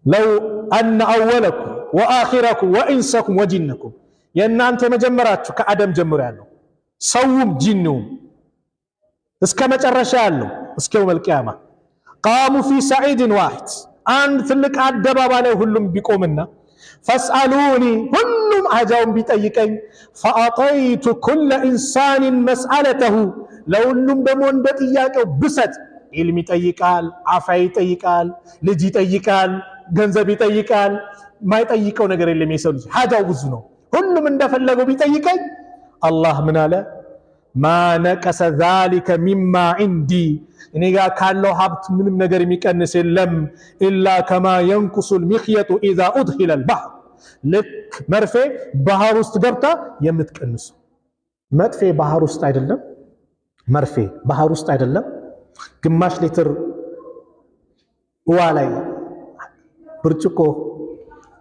A: ለው አነ አወለኩም ወአኺረኩም ወኢንሰኩም ወጂነኩም የእናንተ የመጀመራችሁ ከአደም ጀምሮ ያለው ሰውም ጂኑም እስከ መጨረሻ ያለው እስከ የውመል ቂያማ ቃሙ ፊ ሰዒድን ዋሂድ አንድ ትልቅ አደባባይ ላይ ሁሉም ቢቆምና ፈስአሉኒ ሁሉም አጃውን ቢጠይቀኝ ፈአጠይቱ ኩለ ኢንሳንን መስአለተሁ ለሁሉም ደግሞ እንደ ጥያቄው ብሰጥ ኢልም ይጠይቃል፣ አፋይ ይጠይቃል፣ ልጅ ይጠይቃል፣ ገንዘብ ይጠይቃል። ማይጠይቀው ነገር የለም። የሰው ልጅ ሀጃው ብዙ ነው። ሁሉም እንደፈለገው ቢጠይቀኝ አላህ ምን አለ? ማ ነቀሰ ዛሊከ ሚማ ዒንዲ እኔ ጋር ካለው ሀብት ምንም ነገር የሚቀንስ የለም። ኢላ ከማ የንቁሱል ሚኽየጡ ኢዛ ኡድኺለል ባህር ልክ መርፌ ባህር ውስጥ ገብታ የምትቀንሱ መጥፌ ባህር ውስጥ አይደለም፣ መርፌ ባህር ውስጥ አይደለም። ግማሽ ሊትር ውሃ ላይ ብርጭቆ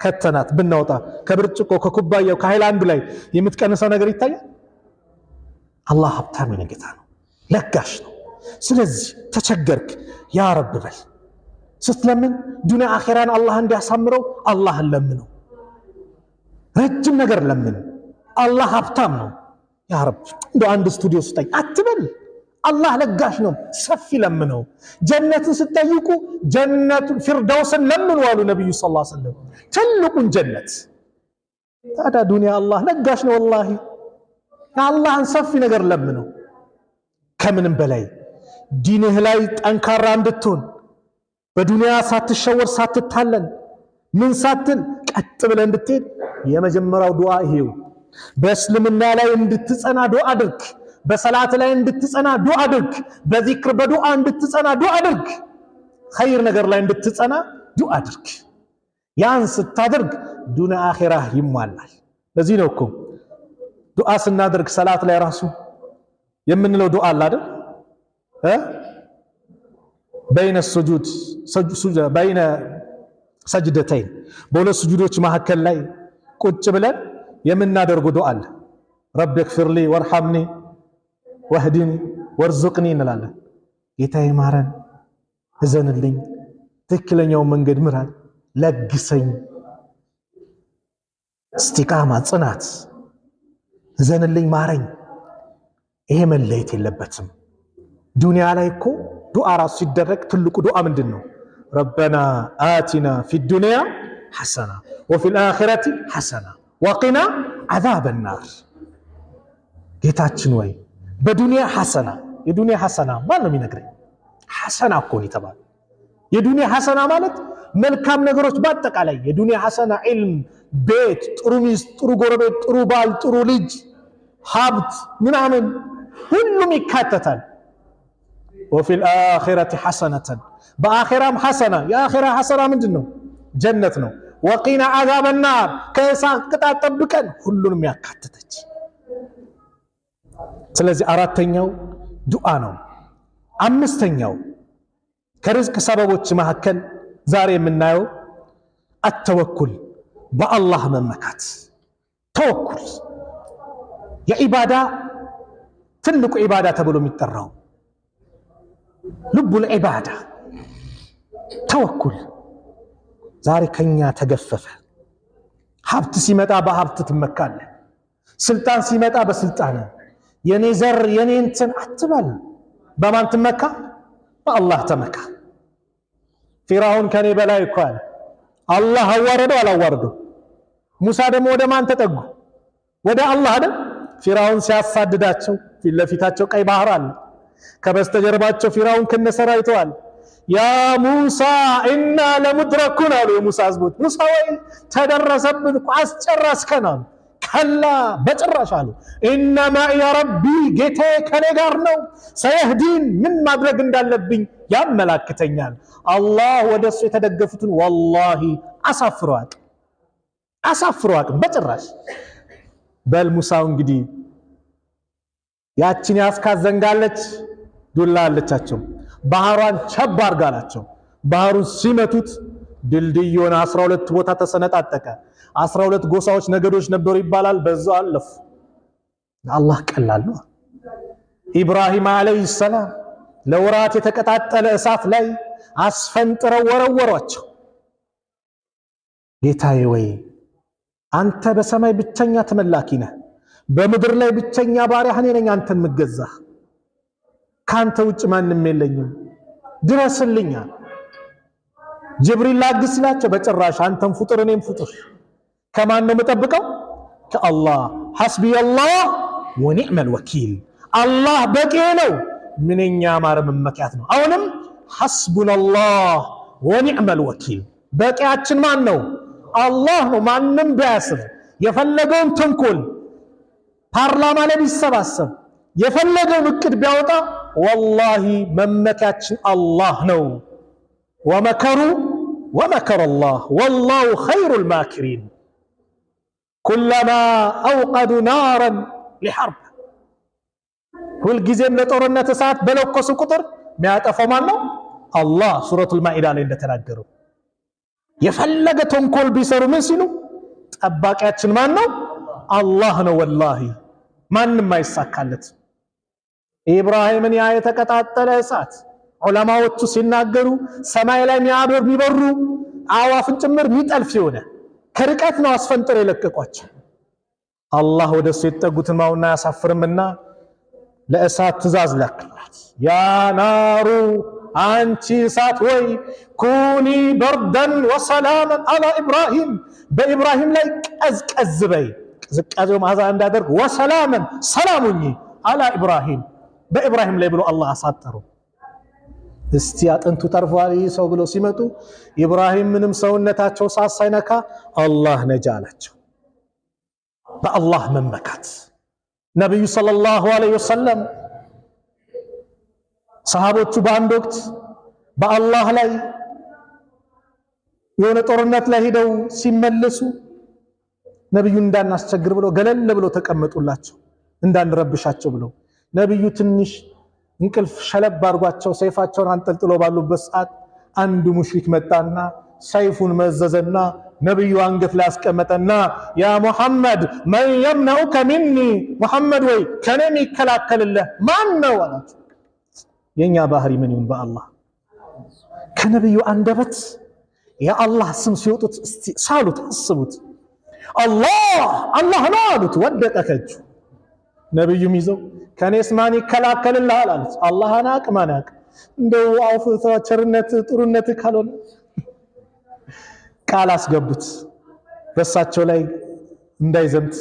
A: ከተናት ብናወጣ ከብርጭቆ ከኩባያው ከሃይላንዱ ላይ የምትቀንሰው ነገር ይታያል? አላህ ሀብታም የሆነ ጌታ ነው፣ ለጋሽ ነው። ስለዚህ ተቸገርክ ያ ረብ በል። ስትለምን ዱንያ አኺራን አላህ እንዲያሳምረው አላህን ለምነው። ረጅም ነገር ለምን። አላህ ሀብታም ነው። ያ ረብ እንደው አንድ ስቱዲዮ ስጠኝ አትበል። አላህ ለጋሽ ነው፣ ሰፊ ለምነው። ጀነትን ስትጠይቁ ጀነቱን ፊርደውስን ለምኑ አሉ ነብዩ ሰለላሁ ዐለይሂ ወሰለም፣ ትልቁን ጀነት። ታዲያ ዱንያ አላህ ለጋሽ ነው። ወላሂ አላህን ሰፊ ነገር ለምነው። ከምንም በላይ ዲንህ ላይ ጠንካራ እንድትሆን በዱንያ ሳትሸወር ሳትታለን ምን ሳትል ቀጥ ብለህ እንድትሄድ የመጀመሪያው ዱዓ ይሄው። በእስልምና ላይ እንድትጸና ዱዓ አድርግ። በሰላት ላይ እንድትጸና ዱዓ አድርግ። በዚክር በዱዓ እንድትጸና ዱዓ አድርግ። ኸይር ነገር ላይ እንድትጸና ዱዓ አድርግ። ያን ስታደርግ ዱንያ አኺራህ ይሟላል። ለዚህ ነው እኮ ዱዓ ስናደርግ ሰላት ላይ ራሱ የምንለው ዱዓ አለ አይደል? በይነ ሱጁድ በይነ ሰጅደተይን በሁለት ስጁዶች መካከል ላይ ቁጭ ብለን የምናደርገው ዱዓ አለ። ረቢ እግፊርሊ ወርሐምኒ ወህዲኒ ወርዙቅኒ እንላለን። ጌታዬ ማረን፣ እዘንልኝ፣ ትክክለኛው መንገድ ምራን፣ ለግሰኝ። እስቲቃማ ጽናት፣ እዘንልኝ፣ ማረኝ። ይሄ መለየት የለበትም። ዱንያ ላይ እኮ ዱዓ ራሱ ሲደረግ ትልቁ ዱዓ ምንድን ነው? ረበና አቲና ፊዱንያ ሐሰና ወፊል አኺረቲ ሐሰና ወቂና ዐዛበናር። ጌታችን ወይ በዱንያ ሐሰና። የዱንያ ሐሰና ማን ነው የሚነግረኝ? ሐሰና እኮ ነው የተባለ። የዱንያ ሐሰና ማለት መልካም ነገሮች በአጠቃላይ የዱንያ ሐሰና ዒልም፣ ቤት፣ ጥሩ ሚስት፣ ጥሩ ጎረቤት፣ ጥሩ ባል፣ ጥሩ ልጅ፣ ሀብት ምናምን ሁሉም ይካተታል። ወፊል አኺረቲ ሐሰነተን፣ በአኺራም ሐሰና። የአኺራ ሐሰና ምንድን ነው? ጀነት ነው። ወቂና ዐዛበናር፣ ከእሳት ቅጣት ጠብቀን፣ ሁሉንም ያካተተች። ስለዚህ አራተኛው ዱዓ ነው። አምስተኛው ከርዝቅ ሰበቦች መካከል ዛሬ የምናየው አተወኩል፣ በአላህ መመካት። ተወኩል የዒባዳ ትልቁ ዒባዳ ተብሎ የሚጠራው ልቡል ዒባዳ ተወኩል ዛሬ ከኛ ተገፈፈ። ሀብት ሲመጣ በሀብት ትመካለህ፣ ስልጣን ሲመጣ በስልጣን፣ የኔ ዘር የኔ እንትን አትበል። በማን ትመካ? በአላህ ተመካ። ፊርዓውን ከኔ በላይ እኮ አለ። አላህ አዋረደው አላዋረደው? ሙሳ ደግሞ ወደ ማን ተጠጉ? ወደ አላህ አይደል? ፊርዓውን ሲያሳድዳቸው ፊት ለፊታቸው ቀይ ባህር አለ፣ ከበስተጀርባቸው ፊርዓውን ከነሰራዊቱ አለ። ያ ሙሳ ኢና ለሙድረኩን አሉ የሙሳ ህዝቦች። ሙሳ ወይ ተደረሰብን እኮ አስጨረስከን አሉ። ከላ በጭራሽ አሉ። ኢነማ ያ ረቢ ጌታዬ ከኔ ጋር ነው፣ ሰየህዲን ምን ማድረግ እንዳለብኝ ያመላክተኛል። አላህ ወደሱ የተደገፉትን ወላሂ አሳፍሮ አቅም በጭራሽ። በል ሙሳው እንግዲህ ያችን ያስካት ዘንጋለች፣ ዱላ አለቻቸው፣ ባህሯን ቸብ አርጋላቸው። ባህሩን ሲመቱት ድልድይ ሆነ፣ 12 ቦታ ተሰነጣጠቀ። 12 ጎሳዎች ነገዶች ነበሩ ይባላል። በዛው አለፉ። አላህ ቀላል ነው። ኢብራሂም አለይሂ ሰላም ለወራት የተቀጣጠለ እሳት ላይ አስፈንጥረው ወረወሯቸው። ጌታዬ ወይ አንተ በሰማይ ብቸኛ ተመላኪ ነህ፣ በምድር ላይ ብቸኛ ባሪያህ ነኝ፣ አንተን ምገዛህ፣ ካንተ ውጭ ማንም የለኝም፣ ድረስልኛ። ጅብሪል ላግስላቸው፣ በጭራሽ አንተም ፍጡር እኔም ፍጡር። ከማን ነው የምጠብቀው? ከአላህ። ሐስቢየላህ ወኒዕመል ወኪል፣ አላህ በቂ ነው፣ ምንኛ ማረ መመኪያት ነው። አሁንም ሐስቡነላህ ወኒዕመል ወኪል፣ በቂያችን ማን ነው? አላህ ነው። ማንም ቢያስብ የፈለገውን ተንኮል ፓርላማ ላይ ቢሰባሰብ የፈለገውን እቅድ ቢያወጣ ወላሂ መመኪያችን አላህ ነው። ወመከሩ ወመከረ አላህ ወላሁ ኸይሩል ማኪሪን። ኩለማ አውቀዱ ናረን ሊሐርብ፣ ሁልጊዜም ለጦርነት እሳት በለኮሱ ቁጥር የሚያጠፋው ማን ነው? አላህ። ሱረቱል ማኢዳ ላይ እንደተናገረው የፈለገ ተንኮል ቢሰሩ ምን ሲሉ ጠባቂያችን ማን ነው? አላህ ነው። ወላሂ ማንም አይሳካለት። ኢብራሂምን ያ የተቀጣጠለ እሳት ዑለማዎቹ ሲናገሩ ሰማይ ላይ የሚበሩ አዋፍን ጭምር የሚጠልፍ የሆነ ከርቀት ነው አስፈንጥሮ የለቀቋቸው። አላህ ወደሱ የተጠጉትን ማውና ያሳፍርምና ለእሳት ትእዛዝ ላክላት። ያ ናሩ አንቺ እሳት ወይ ኩኒ በርደን ወሰላመን አላ ኢብራሂም፣ በኢብራሂም ላይ ቀዝቀዝ በይ፣ ቅዝቃዜው ማዛ እንዳደርግ፣ ወሰላመን ሰላሙኝ አላ ኢብራሂም፣ በኢብራሂም ላይ ብሎ አላህ አሳጠሩ። እስቲ አጥንቱ ተርፏል ይህ ሰው ብሎ ሲመጡ ኢብራሂም ምንም ሰውነታቸው ሳይነካ አላህ ነጃ አላቸው። በአላህ መመካት። ነቢዩ ሰለላሁ ዐለይሂ ወሰለም ሰሃቦቹ በአንድ ወቅት በአላህ ላይ የሆነ ጦርነት ላይ ሄደው ሲመለሱ ነቢዩ እንዳናስቸግር ብለው ገለል ብለው ተቀመጡላቸው፣ እንዳንረብሻቸው ብለው። ነቢዩ ትንሽ እንቅልፍ ሸለብ አድርጓቸው ሰይፋቸውን አንጠልጥሎ ባሉበት ሰዓት አንዱ ሙሽሪክ መጣና ሰይፉን መዘዘና ነብዩ አንገት ላይ አስቀመጠና ያ ሙሐመድ መን የምነኡከ ሚኒ ሙሐመድ ወይ ከኔ የሚከላከልልህ ማን ነው አላቸው። የኛ ባህሪ ምን ይሁን በአላህ ከነብዩ አንደበት የአላህ ስም ሲወጡት እስቲ ሳሉት አስቡት አላህ ነው አሉት። ወደቀ ከእጁ። ነብዩም ይዘው ከኔስ ማን ይከላከልልሃል አሉት። አላህ አናቅ ማናቅ እንደው አውፍ ቸርነት ጥሩነት ካልሆነ ቃል አስገቡት። በሳቸው ላይ እንዳይዘምት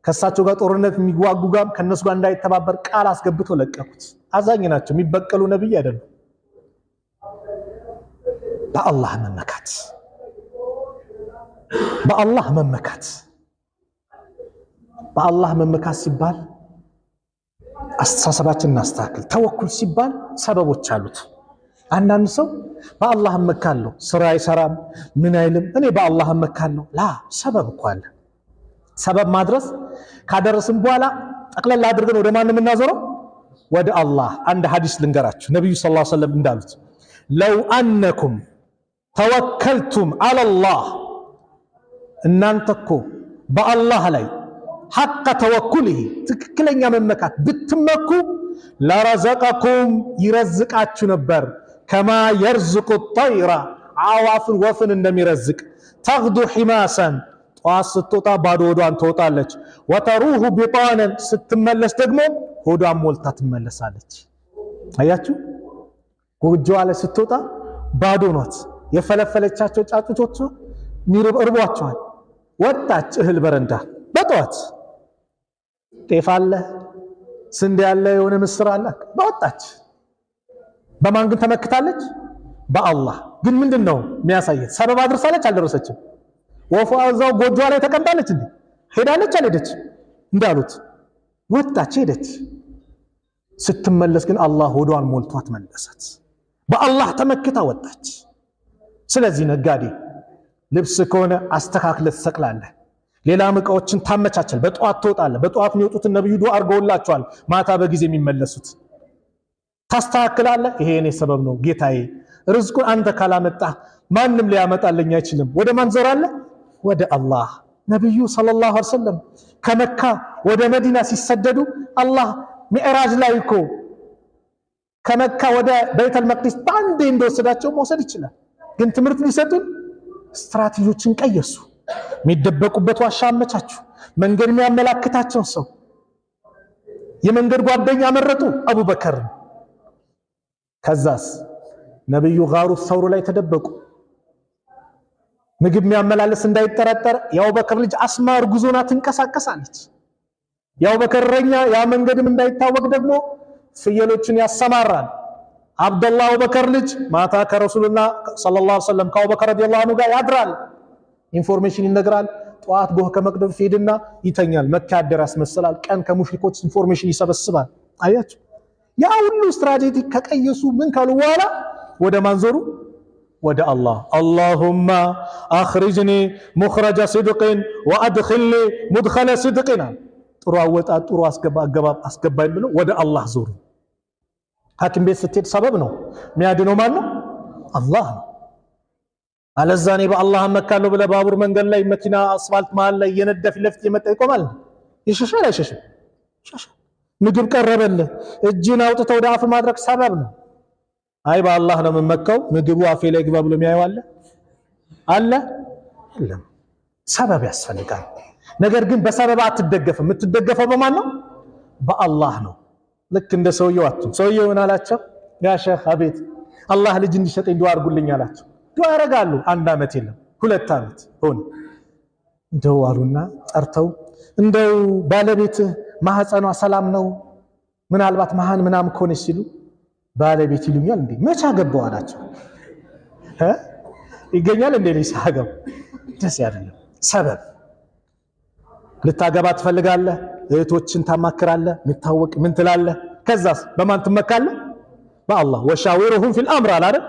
A: ከሳቸው ጋር ጦርነት የሚዋጉ ጋር ከነሱ ጋር እንዳይተባበር ቃል አስገብቶ ለቀቁት። አዛኝ ናቸው፣ የሚበቀሉ ነብይ አይደሉም። በአላህ መመካት በአላህ መመካት ሲባል አስተሳሰባችንን እናስተካክል። ተወኩል ሲባል ሰበቦች አሉት። አንዳንድ ሰው በአላህ እመካለሁ ስራ አይሰራም ምን አይልም፣ እኔ በአላህ እመካለሁ ላ ሰበብ እኮ አለ። ሰበብ ማድረስ ካደረስን በኋላ ጠቅለል አድርገን ወደ ማን የምናዞረው? ወደ አላህ። አንድ ሐዲስ ልንገራችሁ። ነብዩ ሰለላሁ ዐለይሂ ወሰለም እንዳሉት ለው አነኩም ተወከልቱም አለላህ፣ እናንተ እኮ በአላህ ላይ ሐቀ ተወኩልህ ትክክለኛ መመካት ብትመኩ ለረዘቀኩም ይረዝቃችሁ ነበር ከማ የርዝቁ ጠይራ አዋፍን ወፍን እንደሚረዝቅ ተግዱ ሒማሰን ጠዋት ስትወጣ ባዶ ሆዷን ትወጣለች፣ ወተሩሁ ቢጣነን ስትመለስ ደግሞ ሆዷን ሞልታ ትመለሳለች። አያችሁ ጎጆዋ ላይ ስትወጣ ባዶ ናት። የፈለፈለቻቸው ጫጩቶቿ እርቧቸዋል። ወጣች እህል በረንዳ በጠዋት ጤፍ አለ ስንዴ አለ የሆነ ምስር አለ በወጣች። በማን ግን ተመክታለች? በአላህ። ግን ምንድነው የሚያሳየው? ሰበብ አድርሳለች አልደረሰችም? ወፏ እዛው ጎጆዋ ላይ ተቀምጣለች እንዴ? ሄዳለች አልሄደች? እንዳሉት ወጣች ሄደች። ስትመለስ ግን አላህ ሆዷን ሞልቷት መለሰት። በአላህ ተመክታ ወጣች። ስለዚህ ነጋዴ ልብስ ከሆነ አስተካክለህ ትሰቅላለህ፣ ሌላም ዕቃዎችን ታመቻቸል። በጠዋት ትወጣለህ። በጠዋት የሚወጡትን ነብዩ ዱዓ አድርገውላቸዋል፣ ማታ በጊዜ የሚመለሱት ታስተካክላለህ። ይሄ የኔ ሰበብ ነው ጌታዬ፣ ርዝቁን አንተ ካላመጣህ ማንም ሊያመጣልኝ አይችልም። ወደ ማን ዞራለህ? ወደ አላህ። ነብዩ ሰለላሁ ዐለይሂ ወሰለም ከመካ ወደ መዲና ሲሰደዱ አላህ ሚዕራጅ ላይ እኮ ከመካ ወደ ቤተል መቅዲስ ባንዴ እንደወሰዳቸው መውሰድ ይችላል። ግን ትምህርት ሊሰጡን ስትራቴጂዎችን ቀየሱ። የሚደበቁበት ዋሻ አመቻቹ። መንገድ የሚያመላክታቸው ሰው የመንገድ ጓደኛ መረጡ፣ አቡበከር። ከዛስ ነብዩ ጋሩ ሰውሩ ላይ ተደበቁ። ምግብ የሚያመላልስ እንዳይጠረጠር የአቡበከር ልጅ አስማ እርጉዝ ሆና ትንቀሳቀሳለች። የአቡበከር እረኛ ያ መንገድም እንዳይታወቅ ደግሞ ፍየሎችን ያሰማራል። አብደላህ አቡበከር ልጅ ማታ ከረሱልና ሰለላሁ ዐለይሂ ወሰለም ከአቡበከር ረዲየላሁ ዐንሁ ጋር ያድራል። ኢንፎርሜሽን ይነግራል። ጠዋት ጎህ ከመቅደም ሄድና ይተኛል። መካ ያደረ ያስመስላል። ቀን ከሙሽሪኮች ኢንፎርሜሽን ይሰበስባል። አያችሁ፣ ያ ሁሉ ስትራቴጂ ከቀየሱ ምን ካሉ በኋላ ወደ ማንዞሩ? ወደ አላህ። አላሁማ አኽሪጅኒ ሙኽረጀ ሲድቅን ወአድኺልኒ ሙድኸለ ሲድቅን። ጥሩ አወጣጥ ጥሩ አስገባኝ ብለው ወደ አላህ ዞሩ። ሐኪም ቤት ስትሄድ ሰበብ ነው የሚያድነው ማን ነው? አላህ ነው። አለዛኔ በአላህ መካለው ብለ ባቡር መንገድ ላይ መኪና አስፋልት መሃል ላይ የነዳ ፊት ለፊት የመጣ ይቆማል። ይሸሻል አይሸሽም? ይሸሻል። ምግብ ቀረበልህ እጅን አውጥተው ወደ አፍ ማድረግ ሰበብ ነው። አይ በአላህ ነው የምመካው ምግቡ አፌ ላይ ግባ ብሎ የሚያየው አለ የለም። ሰበብ ያስፈልጋል። ነገር ግን በሰበብ አትደገፍም። የምትደገፈው በማን ነው? በአላህ ነው። ልክ እንደ ሰውየው አትሁን። ሰውየው ምን አላቸው? ያ ሼህ አቤት፣ አላህ ልጅ እንዲሰጠኝ ዱዓ አድርጉልኝ አላቸው። ዱዓ ያደርጋሉ። 1 ዓመት የለም 2 ዓመት ሆነ። እንደው አሉና ጠርተው እንደው ባለቤትህ ማህፀኗ ሰላም ነው ምናልባት መሃን ምናም ከሆነች ሲሉ ባለቤት ይሉኛል እንዴ መቻ ገባው አላቸው። ይገኛል እንዴ ሊሳገው ደስ ያደለም። ሰበብ ልታገባ ትፈልጋለህ፣ እህቶችን ታማክራለህ፣ ምታወቅ ምን ትላለህ? ከዛስ በማን ትመካለህ? በአላህ። ወሻዊሩሁም ፊል አምር አለ አይደል?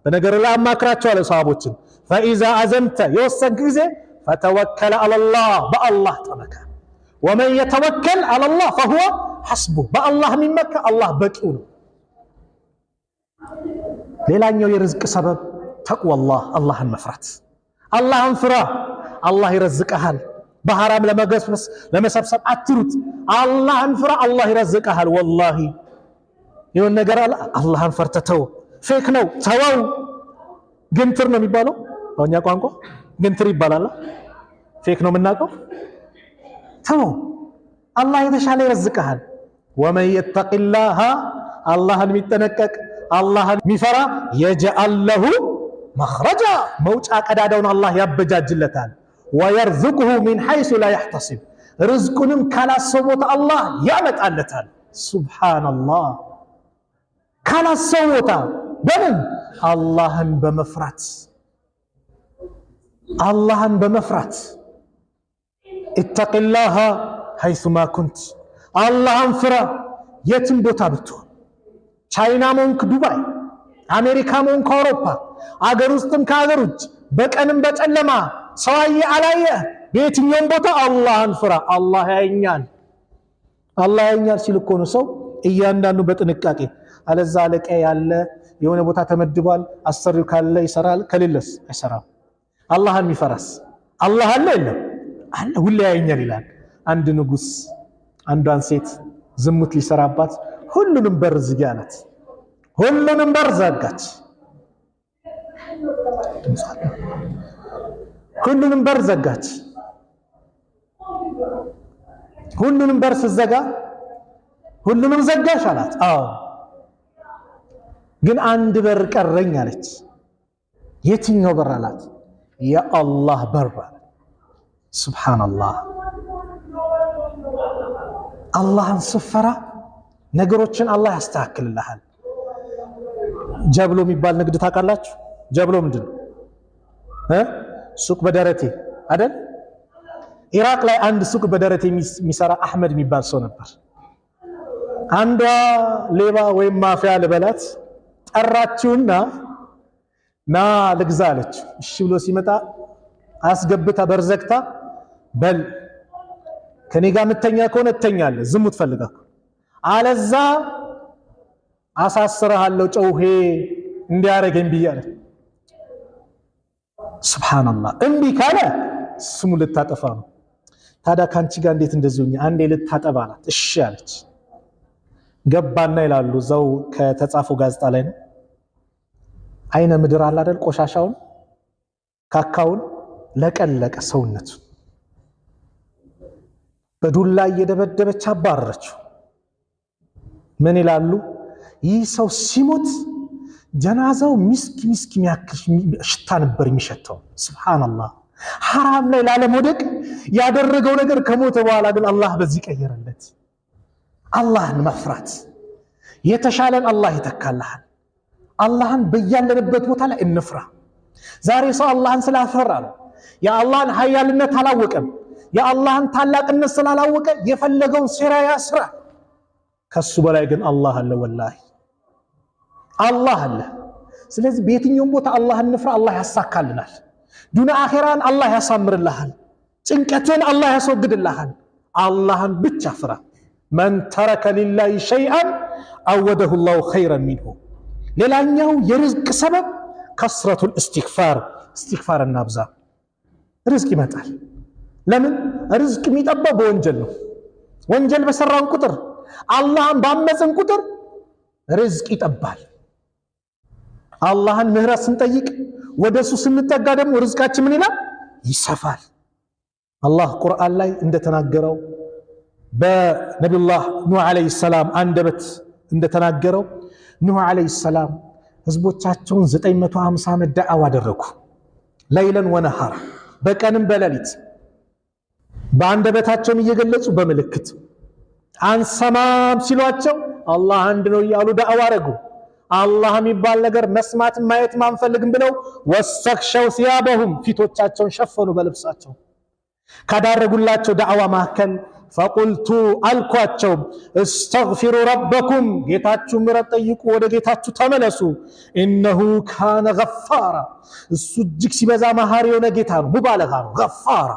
A: በነገር ላይ አማክራቸው አለ ሰሃቦችን። ፈኢዛ አዘምተ የወሰንክ ጊዜ ፈተወከለ አለላህ በአላህ ተመካ። ወመን የተወከል አለላህ ፈሁወ ሐስቡ በአላህ የሚመካ አላህ በቂው ነው። ሌላኛው የርዝቅ ሰበብ ተቅዋላህ አላህን መፍራት። አላህን ፍራ፣ አላህ ይረዝቅሃል። በሐራም ለመገስበስ ለመሰብሰብ አትሩጥ። አላህን ፍራ፣ አላህ ይረዝቅሃል። ወላሂ የሆነ ነገር አለ፣ አላህን ፈርተተው ፌክ ነው ተወው። ግንትር ነው የሚባለው በእኛ ቋንቋ ግንትር ይባላል። ፌክ ነው የምናውቀው። ተወው፣ አላህ የተሻለ ይረዝቅሃል። ወመን የተቂላህ አላህን የሚጠነቀቅ አላህን የሚፈራ የጅዐል ለሁ መኽረጃ መውጫ ቀዳዳውን አላህ ያበጃጅለታል። ወየርዙቅሁ ሚን ሐይሱ ላ የሕተሲብ ርዝቁንም ካላሰበው ቦታ አላህ ያመጣለታል። ሱብሓነላህ። ካላሰበው ቦታ በምን? አላህን በመፍራት አላህን በመፍራት ኢተቂላህ ሐይሱማ ኩንት አላህን ፍራ የትም ቦታ ብትሆን፣ ቻይና ሞንክ ዱባይ፣ አሜሪካ ሞንክ አውሮፓ፣ አገር ውስጥም ከአገር ውጭ፣ በቀንም በጨለማ ሰው አየ አላየ በየትኛውም ቦታ አላህን ፍራ። አላህ ያየኛል። አላህ ያየኛል ሲል እኮ ነው ሰው እያንዳንዱ በጥንቃቄ አለዛ አለቃ ያለ የሆነ ቦታ ተመድቧል፣ አሰሪው ካለ ይሰራል፣ ከሌለስ አይሰራም። አላህን የሚፈራስ አላህ አለ የለም አለ፣ ሁሌ ያየኛል ይላል። አንድ ንጉስ አንዷን ሴት ዝሙት ሊሰራባት ሁሉንም በር ዝጊ አላት። ሁሉንም በር ዘጋች። ሁሉንም በር ዘጋች። ሁሉንም በር ስትዘጋ ሁሉንም ዘጋሽ አላት። አዎ ግን አንድ በር ቀረኝ አለች። የትኛው በር አላት? የአላህ በር። ሱብሃንአላህ። አላህን ስፈራ ነገሮችን አላህ ያስተካክልልሃል። ጀብሎ የሚባል ንግድ ታውቃላችሁ? ጀብሎ ምንድን ነው? ሱቅ በደረቴ አይደል? ኢራቅ ላይ አንድ ሱቅ በደረቴ የሚሰራ አህመድ የሚባል ሰው ነበር። አንዷ ሌባ ወይም ማፊያ ልበላት ጠራችውና ና ልግዛ አለች። እሺ ብሎ ሲመጣ አስገብታ በርዘግታ በል ከኔ ጋር ምተኛ ከሆነ እተኛለህ፣ ዝሙት ፈልገህ አለዛ አሳስረሃለሁ ጨውሄ እንዲያረገኝ ብያለሁ። ሱብሃንአላህ። እምቢ ካለ ስሙ ልታጠፋ ነው። ታዲያ ካንቺ ጋር እንዴት እንደዚህ ሆኜ አንዴ ልታጠባ አላት። እሺ አለች። ገባና ይላሉ እዛው ከተጻፈው ጋዜጣ ላይ ነው። አይነ ምድር አለ አይደል? ቆሻሻውን ካካውን ለቀለቀ ሰውነቱ በዱላ እየደበደበች አባረረችው። ምን ይላሉ? ይህ ሰው ሲሞት ጀናዛው ሚስክ የሚያክል ሽታ ነበር የሚሸተው። ሱብሃንአላህ። ሐራም ላይ ላለመውደቅ ያደረገው ነገር ከሞተ በኋላ ግን አላህ በዚህ ቀየረለት። አላህን መፍራት የተሻለን አላህ ይተካልሃል። አላህን በያለንበት ቦታ ላይ እንፍራ። ዛሬ ሰው አላህን ስላፈራ ነው፣ የአላህን ኃያልነት አላወቀም። የአላህን ታላቅነት ስላላወቀ የፈለገውን ሴራ ያስራ። ከሱ በላይ ግን አላህ አለ። ወላሂ አላህ አለ። ስለዚህ በየትኛውም ቦታ አላህን እንፍራ፣ አላህ ያሳካልናል። ዱንያ አኺራን አላህ ያሳምርልሃል። ጭንቀትን አላህ ያስወግድልሃል። አላህን ብቻ ፍራ። መን ተረከ ሊላሂ ሸይአን አወደሁ ላሁ ኸይረን ሚንሁ። ሌላኛው የርዝቅ ሰበብ ከስረቱል ኢስቲግፋር፣ ኢስቲግፋር እናብዛ። ርዝቅ ይመጣል። ለምን? ርዝቅ የሚጠባው በወንጀል ነው። ወንጀል በሰራን ቁጥር አላህን ባመፅን ቁጥር ርዝቅ ይጠባል። አላህን ምህረት ስንጠይቅ ወደሱ ስንጠጋ ደግሞ ርዝቃችን ምን ይላል? ይሰፋል። አላህ ቁርአን ላይ እንደተናገረው በነቢዩላህ ኑህ ዓለይሂ ሰላም አንደበት እንደተናገረው ኑህ ዓለይሂ ሰላም ህዝቦቻቸውን 950 ዓመት ዳዕዋ አደረጉ። ለይለን ወነሃር፣ በቀንም በሌሊት በአንደበታቸውም እየገለጹ በምልክት አንሰማም ሲሏቸው አላህ አንድ ነው እያሉ ዳዕዋ አደረጉ። አላህ የሚባል ነገር መስማት ማየት ማንፈልግም ብለው ወሰክሸው ሲያበሁም ፊቶቻቸውን ሸፈኑ በልብሳቸው። ካዳረጉላቸው ዳዕዋ መካከል ፈቁልቱ አልኳቸው እስተግፊሩ ረበኩም፣ ጌታችሁ ምሕረት ጠይቁ፣ ወደ ጌታችሁ ተመለሱ። ኢነሁ ካነ ገፋራ፣ እሱ እጅግ ሲበዛ መሐሪ የሆነ ጌታ ነው። ሙባለጋ ነው፣ ገፋራ።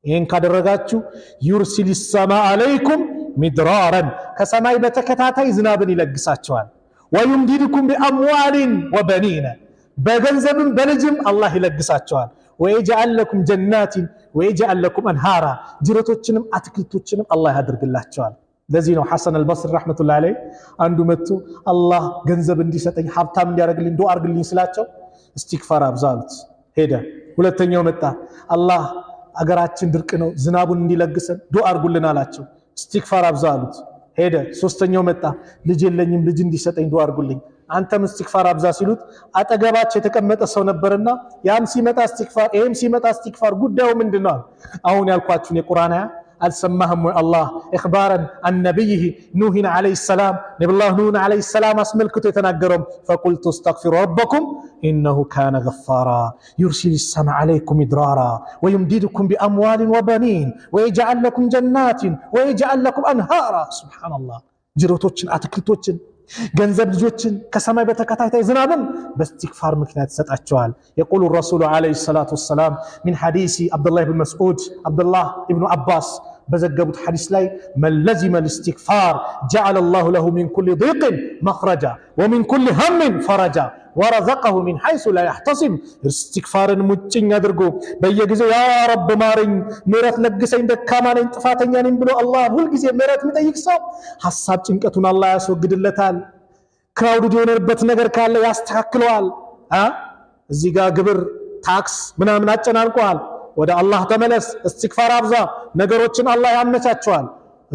A: ይህን ካደረጋችሁ ዩርሲል ሰማ አለይኩም ሚድራረን፣ ከሰማይ በተከታታይ ዝናብን ይለግሳቸዋል። ወዩምዲድኩም ቢአምዋሊን ወበኒነ፣ በገንዘብም በልጅም አላህ ይለግሳቸዋል። ويجعل لكم جنات ويجعل لكم أنهارا جرتوچنم አትክልቶችንም አላህ ያደርግላቸዋል ለዚህ ነው ሐሰን አልበስሪ ረህመቱላህ ዐለይሂ አንዱ መጥቶ አላህ ገንዘብ እንዲሰጠኝ ሀብታም እንዲያደርግልኝ ዱዓ አድርግልኝ ስላቸው ኢስቲግፋር አብዛሉት ሄደ ሁለተኛው መጣ አላህ አገራችን ድርቅ ነው ዝናቡን እንዲለግሰን ዱዓ አድርጉልን አላቸው ኢስቲግፋር አብዛሉት ሄደ ሶስተኛው መጣ ልጅ የለኝም ልጅ እንዲሰጠኝ ዱዓ አድርጉልኝ አንተም ኢስቲግፋር አብዛ ሲሉት አጠገባቸው የተቀመጠ ሰው ነበርና ያም ሲመጣ ኢስቲግፋር ኤም ሲመጣ ኢስቲግፋር ጉዳዩ ምንድነው አሁን ያልኳችሁን የቁርአን አያ አልሰማህም አላህ ኢኽባራን አን ነብይህ ኑህ አለይሂ ሰላም ነብዩላህ ኑህ አለይሂ ሰላም አስመልክቶ የተናገረው فقلت استغفروا ربكم انه كان غفارا يرسل السماء عليكم مدرارا ويمددكم باموال وبنين ويجعل لكم جنات ويجعل لكم انهارا سبحان الله ጅሮቶችን አትክልቶችን ገንዘብ ልጆችን ከሰማይ በተከታታይ ዝናብን በእስቲግፋር ምክንያት ሰጣቸዋል يقول الرسول عليه الصلاه والسلام من حديث عبد الله بن مسعود عبد الله ابن عباس بزغبت حديث ላይ من لزم الاستغفار جعل الله له من كل ضيق مخرجا ومن كل هم فرجا ورزقه من حيث لا يحتسب استغفارን ሙጭኝ አድርጎ በየጊዜው ያ ረብ ማረኝ ምሕረት ለግሰኝ ደካማ ነኝ ጥፋተኛ ነኝ ብሎ አላህ ሁሉ ጊዜ ምሕረት የሚጠይቅ ሰው ሐሳብ ጭንቀቱን አላህ ያስወግድለታል ክራውድ የሆነበት ነገር ካለ ያስተካክለዋል እዚህ ጋር ግብር ታክስ ምናምን አጨናንቋል ወደ አላህ ተመለስ ኢስቲግፋር አብዛ ነገሮችን አላህ ያመቻቸዋል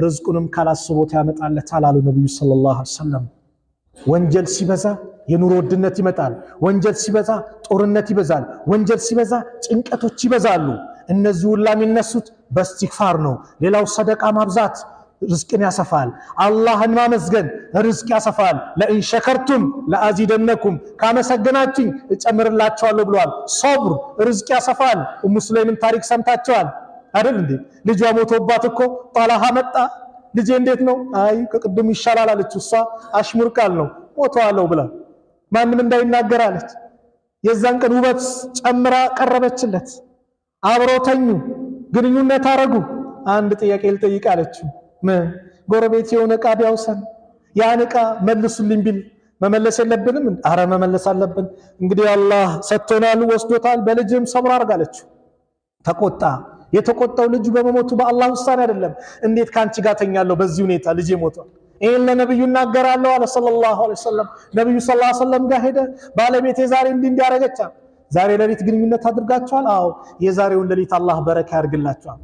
A: ርዝቁንም ካላስቦት ያመጣለታል አሉ ነብዩ ሰለላሁ ዐለይሂ ወሰለም ወንጀል ሲበዛ የኑሮ ውድነት ይመጣል ወንጀል ሲበዛ ጦርነት ይበዛል ወንጀል ሲበዛ ጭንቀቶች ይበዛሉ እነዚህ ሁሉ የሚነሱት በኢስቲግፋር ነው ሌላው ሰደቃ ማብዛት ርዝቅን ያሰፋል አላህን ማመስገን ርዝቅ ያሰፋል ለኢን ሸከርቱም ለአዚደነኩም ካመሰገናችሁኝ እጨምርላችኋለሁ ብሏል ሶብር ርዝቅ ያሰፋል ሙስሊምን ታሪክ ሰምታችኋል አይደል እንዴ ልጇ ሞቶባት እኮ ጣላሃ መጣ ልጄ እንዴት ነው አይ ከቅድም ይሻላል አለች እሷ አሽሙር ቃል ነው ሞቷለው ብላ ማንንም እንዳይናገር አለች የዛን ቀን ውበት ጨምራ ቀረበችለት አብሮተኙ ግንኙነት አረጉ አንድ ጥያቄ ልጠይቅ አለችው ጎረቤት የሆነ ዕቃ ቢያውሰን ያን ዕቃ መልሱልኝ ቢል መመለስ የለብንም አረ መመለስ አለብን እንግዲህ አላህ ሰጥቶናል ወስዶታል በልጅም ሰብር አርጋለች ተቆጣ የተቆጣው ልጅ በመሞቱ በአላህ ውሳኔ አይደለም እንዴት ካንቺ ጋር ተኛለሁ በዚህ ሁኔታ ልጅ ሞቷል ይሄን ለነብዩ እናገራለሁ አለ ሰለላሁ ዐለይሂ ወሰለም ነብዩ ሰለላሁ ዐለይሂ ወሰለም ጋር ሄደ ባለቤቴ ዛሬ እንዲያረጋቻ ዛሬ ለሊት ግንኙነት አድርጋችኋል አዎ የዛሬውን ለሊት አላህ በረካ ያርግላችኋል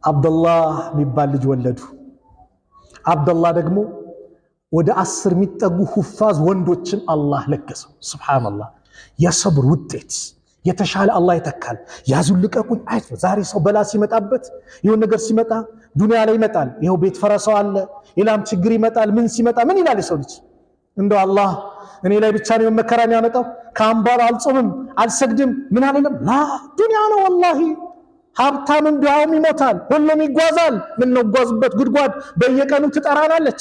A: አብዱላህ ሚባል ልጅ ወለዱ አብዱላህ ደግሞ ወደ 10 የሚጠጉ ሁፋዝ ወንዶችን አላህ ለገሰው ሱብሃንአላህ የሰብር ውጤት የተሻለ አላህ ይተካል ያዙልቀቁኝ አይቶ ዛሬ ሰው በላ ሲመጣበት ይሁን ነገር ሲመጣ ዱንያ ላይ ይመጣል ይሄው ቤት ፈረሰው አለ ኢላም ችግር ይመጣል ምን ሲመጣ ምን ይላል ሰው ልጅ እንደው አላህ እኔ ላይ ብቻ ነው መከራን ያመጣው ካምባር አልጾምም አልሰግድም ምን አይደለም ላ ዱንያ ነው والله ሀብታምም ዱዓም ይሞታል ሁሉም ይጓዛል ምን ነው ጓዝበት ጉድጓድ በየቀኑ ትጠራናለች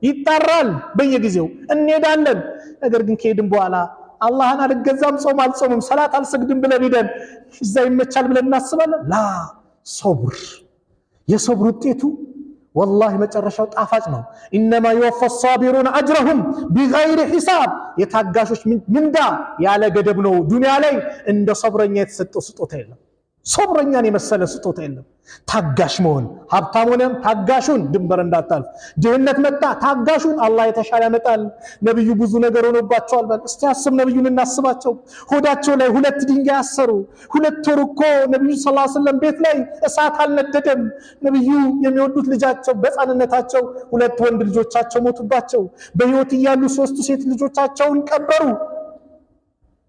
A: ይጣራል በየጊዜው እንሄዳለን ነገር ግን ከሄድን በኋላ አላህን አልገዛም ጾም አልጾምም ሰላት አልሰግድም ብለን ሄደን እዛ ይመቻል ብለን እናስባለን ላ ሶብር የሶብር ውጤቱ والله መጨረሻው ጣፋጭ ነው انما يوفى الصابرون اجرهم بغير حساب የታጋሾች ምንዳ ያለ ገደብ ነው ዱንያ ላይ እንደ ሶብረኛ የተሰጠው ስጦታ የለም ሶብረኛን የመሰለ ስጦታ የለም ታጋሽ መሆን ሀብታም ሆነም ታጋሹን ድንበር እንዳታልፍ ድህነት መጣ ታጋሹን አላህ የተሻለ ያመጣል ነብዩ ብዙ ነገር ሆኖባቸዋል እስቲ አስብ ነብዩን እናስባቸው ሆዳቸው ላይ ሁለት ድንጋይ አሰሩ ሁለት ወር እኮ ነብዩ ሰለላሁ ዐለይሂ ወሰለም ቤት ላይ እሳት አልነደደም ነብዩ የሚወዱት ልጃቸው በጻንነታቸው ሁለት ወንድ ልጆቻቸው ሞቱባቸው በህይወት ይያሉ ሶስቱ ሴት ልጆቻቸውን ቀበሩ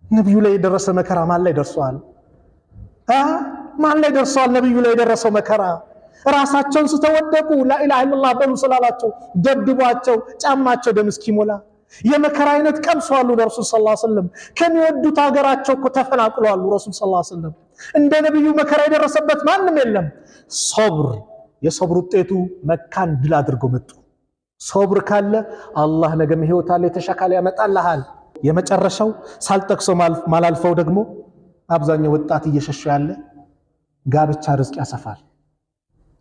A: ነብዩ ላይ የደረሰ መከራ ማን ላይ ደርሷል ማን ላይ ደርሷል ነብዩ ላይ የደረሰው መከራ ራሳቸውን ስተወደቁ ላኢላሃ ኢላላህ በሉ ሰላላቸው ደብድቧቸው ጫማቸው ደም እስኪሞላ የመከራ አይነት ቀምሰዋል ረሱል ሰለላሁ ዐለይሂ ወሰለም ከሚወዱት ሀገራቸው እኮ ተፈናቅለዋል ረሱል ሰለላሁ ዐለይሂ ወሰለም እንደ ነብዩ መከራ የደረሰበት ማንም የለም ሶብር የሶብር ውጤቱ መካን ድል አድርገው መጡ ሶብር ካለ አላህ ነገም ህይወት አለ የተሻካለ ያመጣልሃል የመጨረሻው ሳልጠቅሰው ማላልፈው ደግሞ አብዛኛው ወጣት እየሸሸ ያለ ጋብቻ ርዝቅ ያሰፋል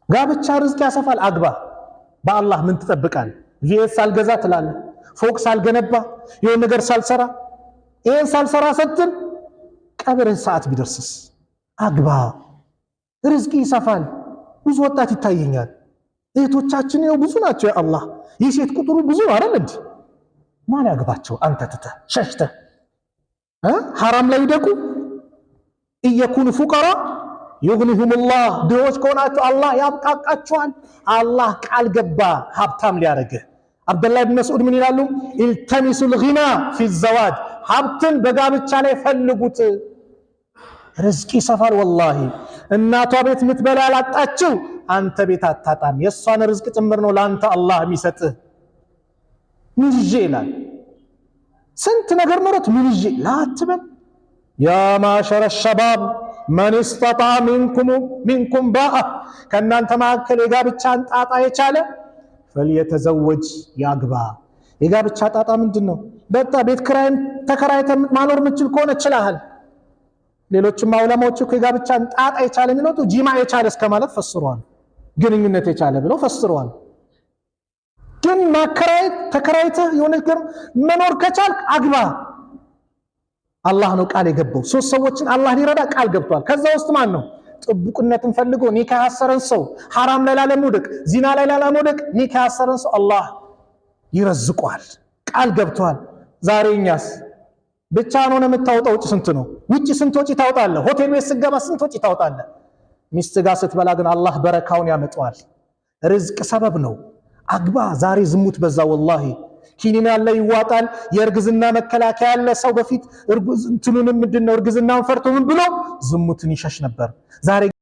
A: ጋብቻ ርዝቅ ያሰፋል አግባ በአላህ ምን ትጠብቃለህ ቪኤስ ሳልገዛ ትላለህ ፎቅ ሳልገነባ የሆነ ነገር ሳልሰራ ይሄን ሳልሰራ ስትል ቀብር ሰዓት ቢደርስስ አግባ፣ ርዝቂ ይሰፋል። ብዙ ወጣት ይታየኛል። እህቶቻችን ይኸው ብዙ ናቸው። ያአላህ የሴት ቁጥሩ ብዙ አይደል እንዴ? ማን ያግባቸው? አንተ ትተህ ሸሽተህ ሐራም ላይ ይደቁ። እየኩኑ ፉቀራ ዩግኒሁሙላህ፣ ድሆች ከሆናችሁ አላህ ያብቃቃችኋል። አላህ ቃል ገባ ሀብታም ሊያደርግህ። አብደላህ ብን መስዑድ ምን ይላሉ? ኢልተሚሱል ጊና ፊ ዘዋጅ፣ ሀብትን በጋብቻ ላይ ፈልጉት፣ ርዝቂ ይሰፋል። ወላሂ እናቷ ቤት ምትበላ ያላጣችው አንተ ቤት አታጣም። የእሷን ርዝቅ ጭምር ነው ለአንተ አላህ የሚሰጥህ። ምን ይዤ ይላል። ስንት ነገር ኖሮት ምን ይዤ ላትበል። ያ ማሸረ ሸባብ መን እስተጣ ሚንኩም ባአ፣ ከእናንተ መካከል የጋብቻን ጣጣ የቻለ ፈልየተዘወጅ፣ ያግባ። የጋብቻ ጣጣ ምንድን ነው? በቃ ቤት ክራይን ተከራይተ ማኖር ምችል ከሆነ ችላሃል። ሌሎችም ዑለማዎች እኮ የጋብቻን ጣጣ የቻለ የሚሉት ጂማ የቻለ እስከ ማለት ፈስረዋል። ግንኙነት የቻለ ብለው ፈስረዋል። ግን ማከራየት ተከራይተህ የሆነ ነገር መኖር ከቻልክ አግባ። አላህ ነው ቃል የገባው። ሶስት ሰዎችን አላህ ሊረዳ ቃል ገብቷል። ከዛ ውስጥ ማን ነው? ጥብቅነትን ፈልጎ ኒካ ያሰረን ሰው፣ ሐራም ላይ ላለመውደቅ፣ ዚና ላይ ላለመውደቅ ኒካ ያሰረን ሰው አላህ ይረዝቋል፣ ቃል ገብቷል። ዛሬ እኛስ ብቻህን ሆነህ የምታወጣው ወጪ ስንት ነው? ውጪ ስንት ወጪ ታወጣለህ? ሆቴል ቤት ስትገባ ስንት ወጪ ታወጣለህ? ሚስት ጋር ስትበላ ግን አላህ በረካውን ያመጣዋል። ርዝቅ ሰበብ ነው። አግባ። ዛሬ ዝሙት በዛ። ወላሂ ኪኒን ያለ ይዋጣል። የእርግዝና መከላከያ ያለ ሰው በፊት እርግዝናውን ፈርቶ ምን ብሎ ዝሙትን ይሸሽ ነበር። ዛሬ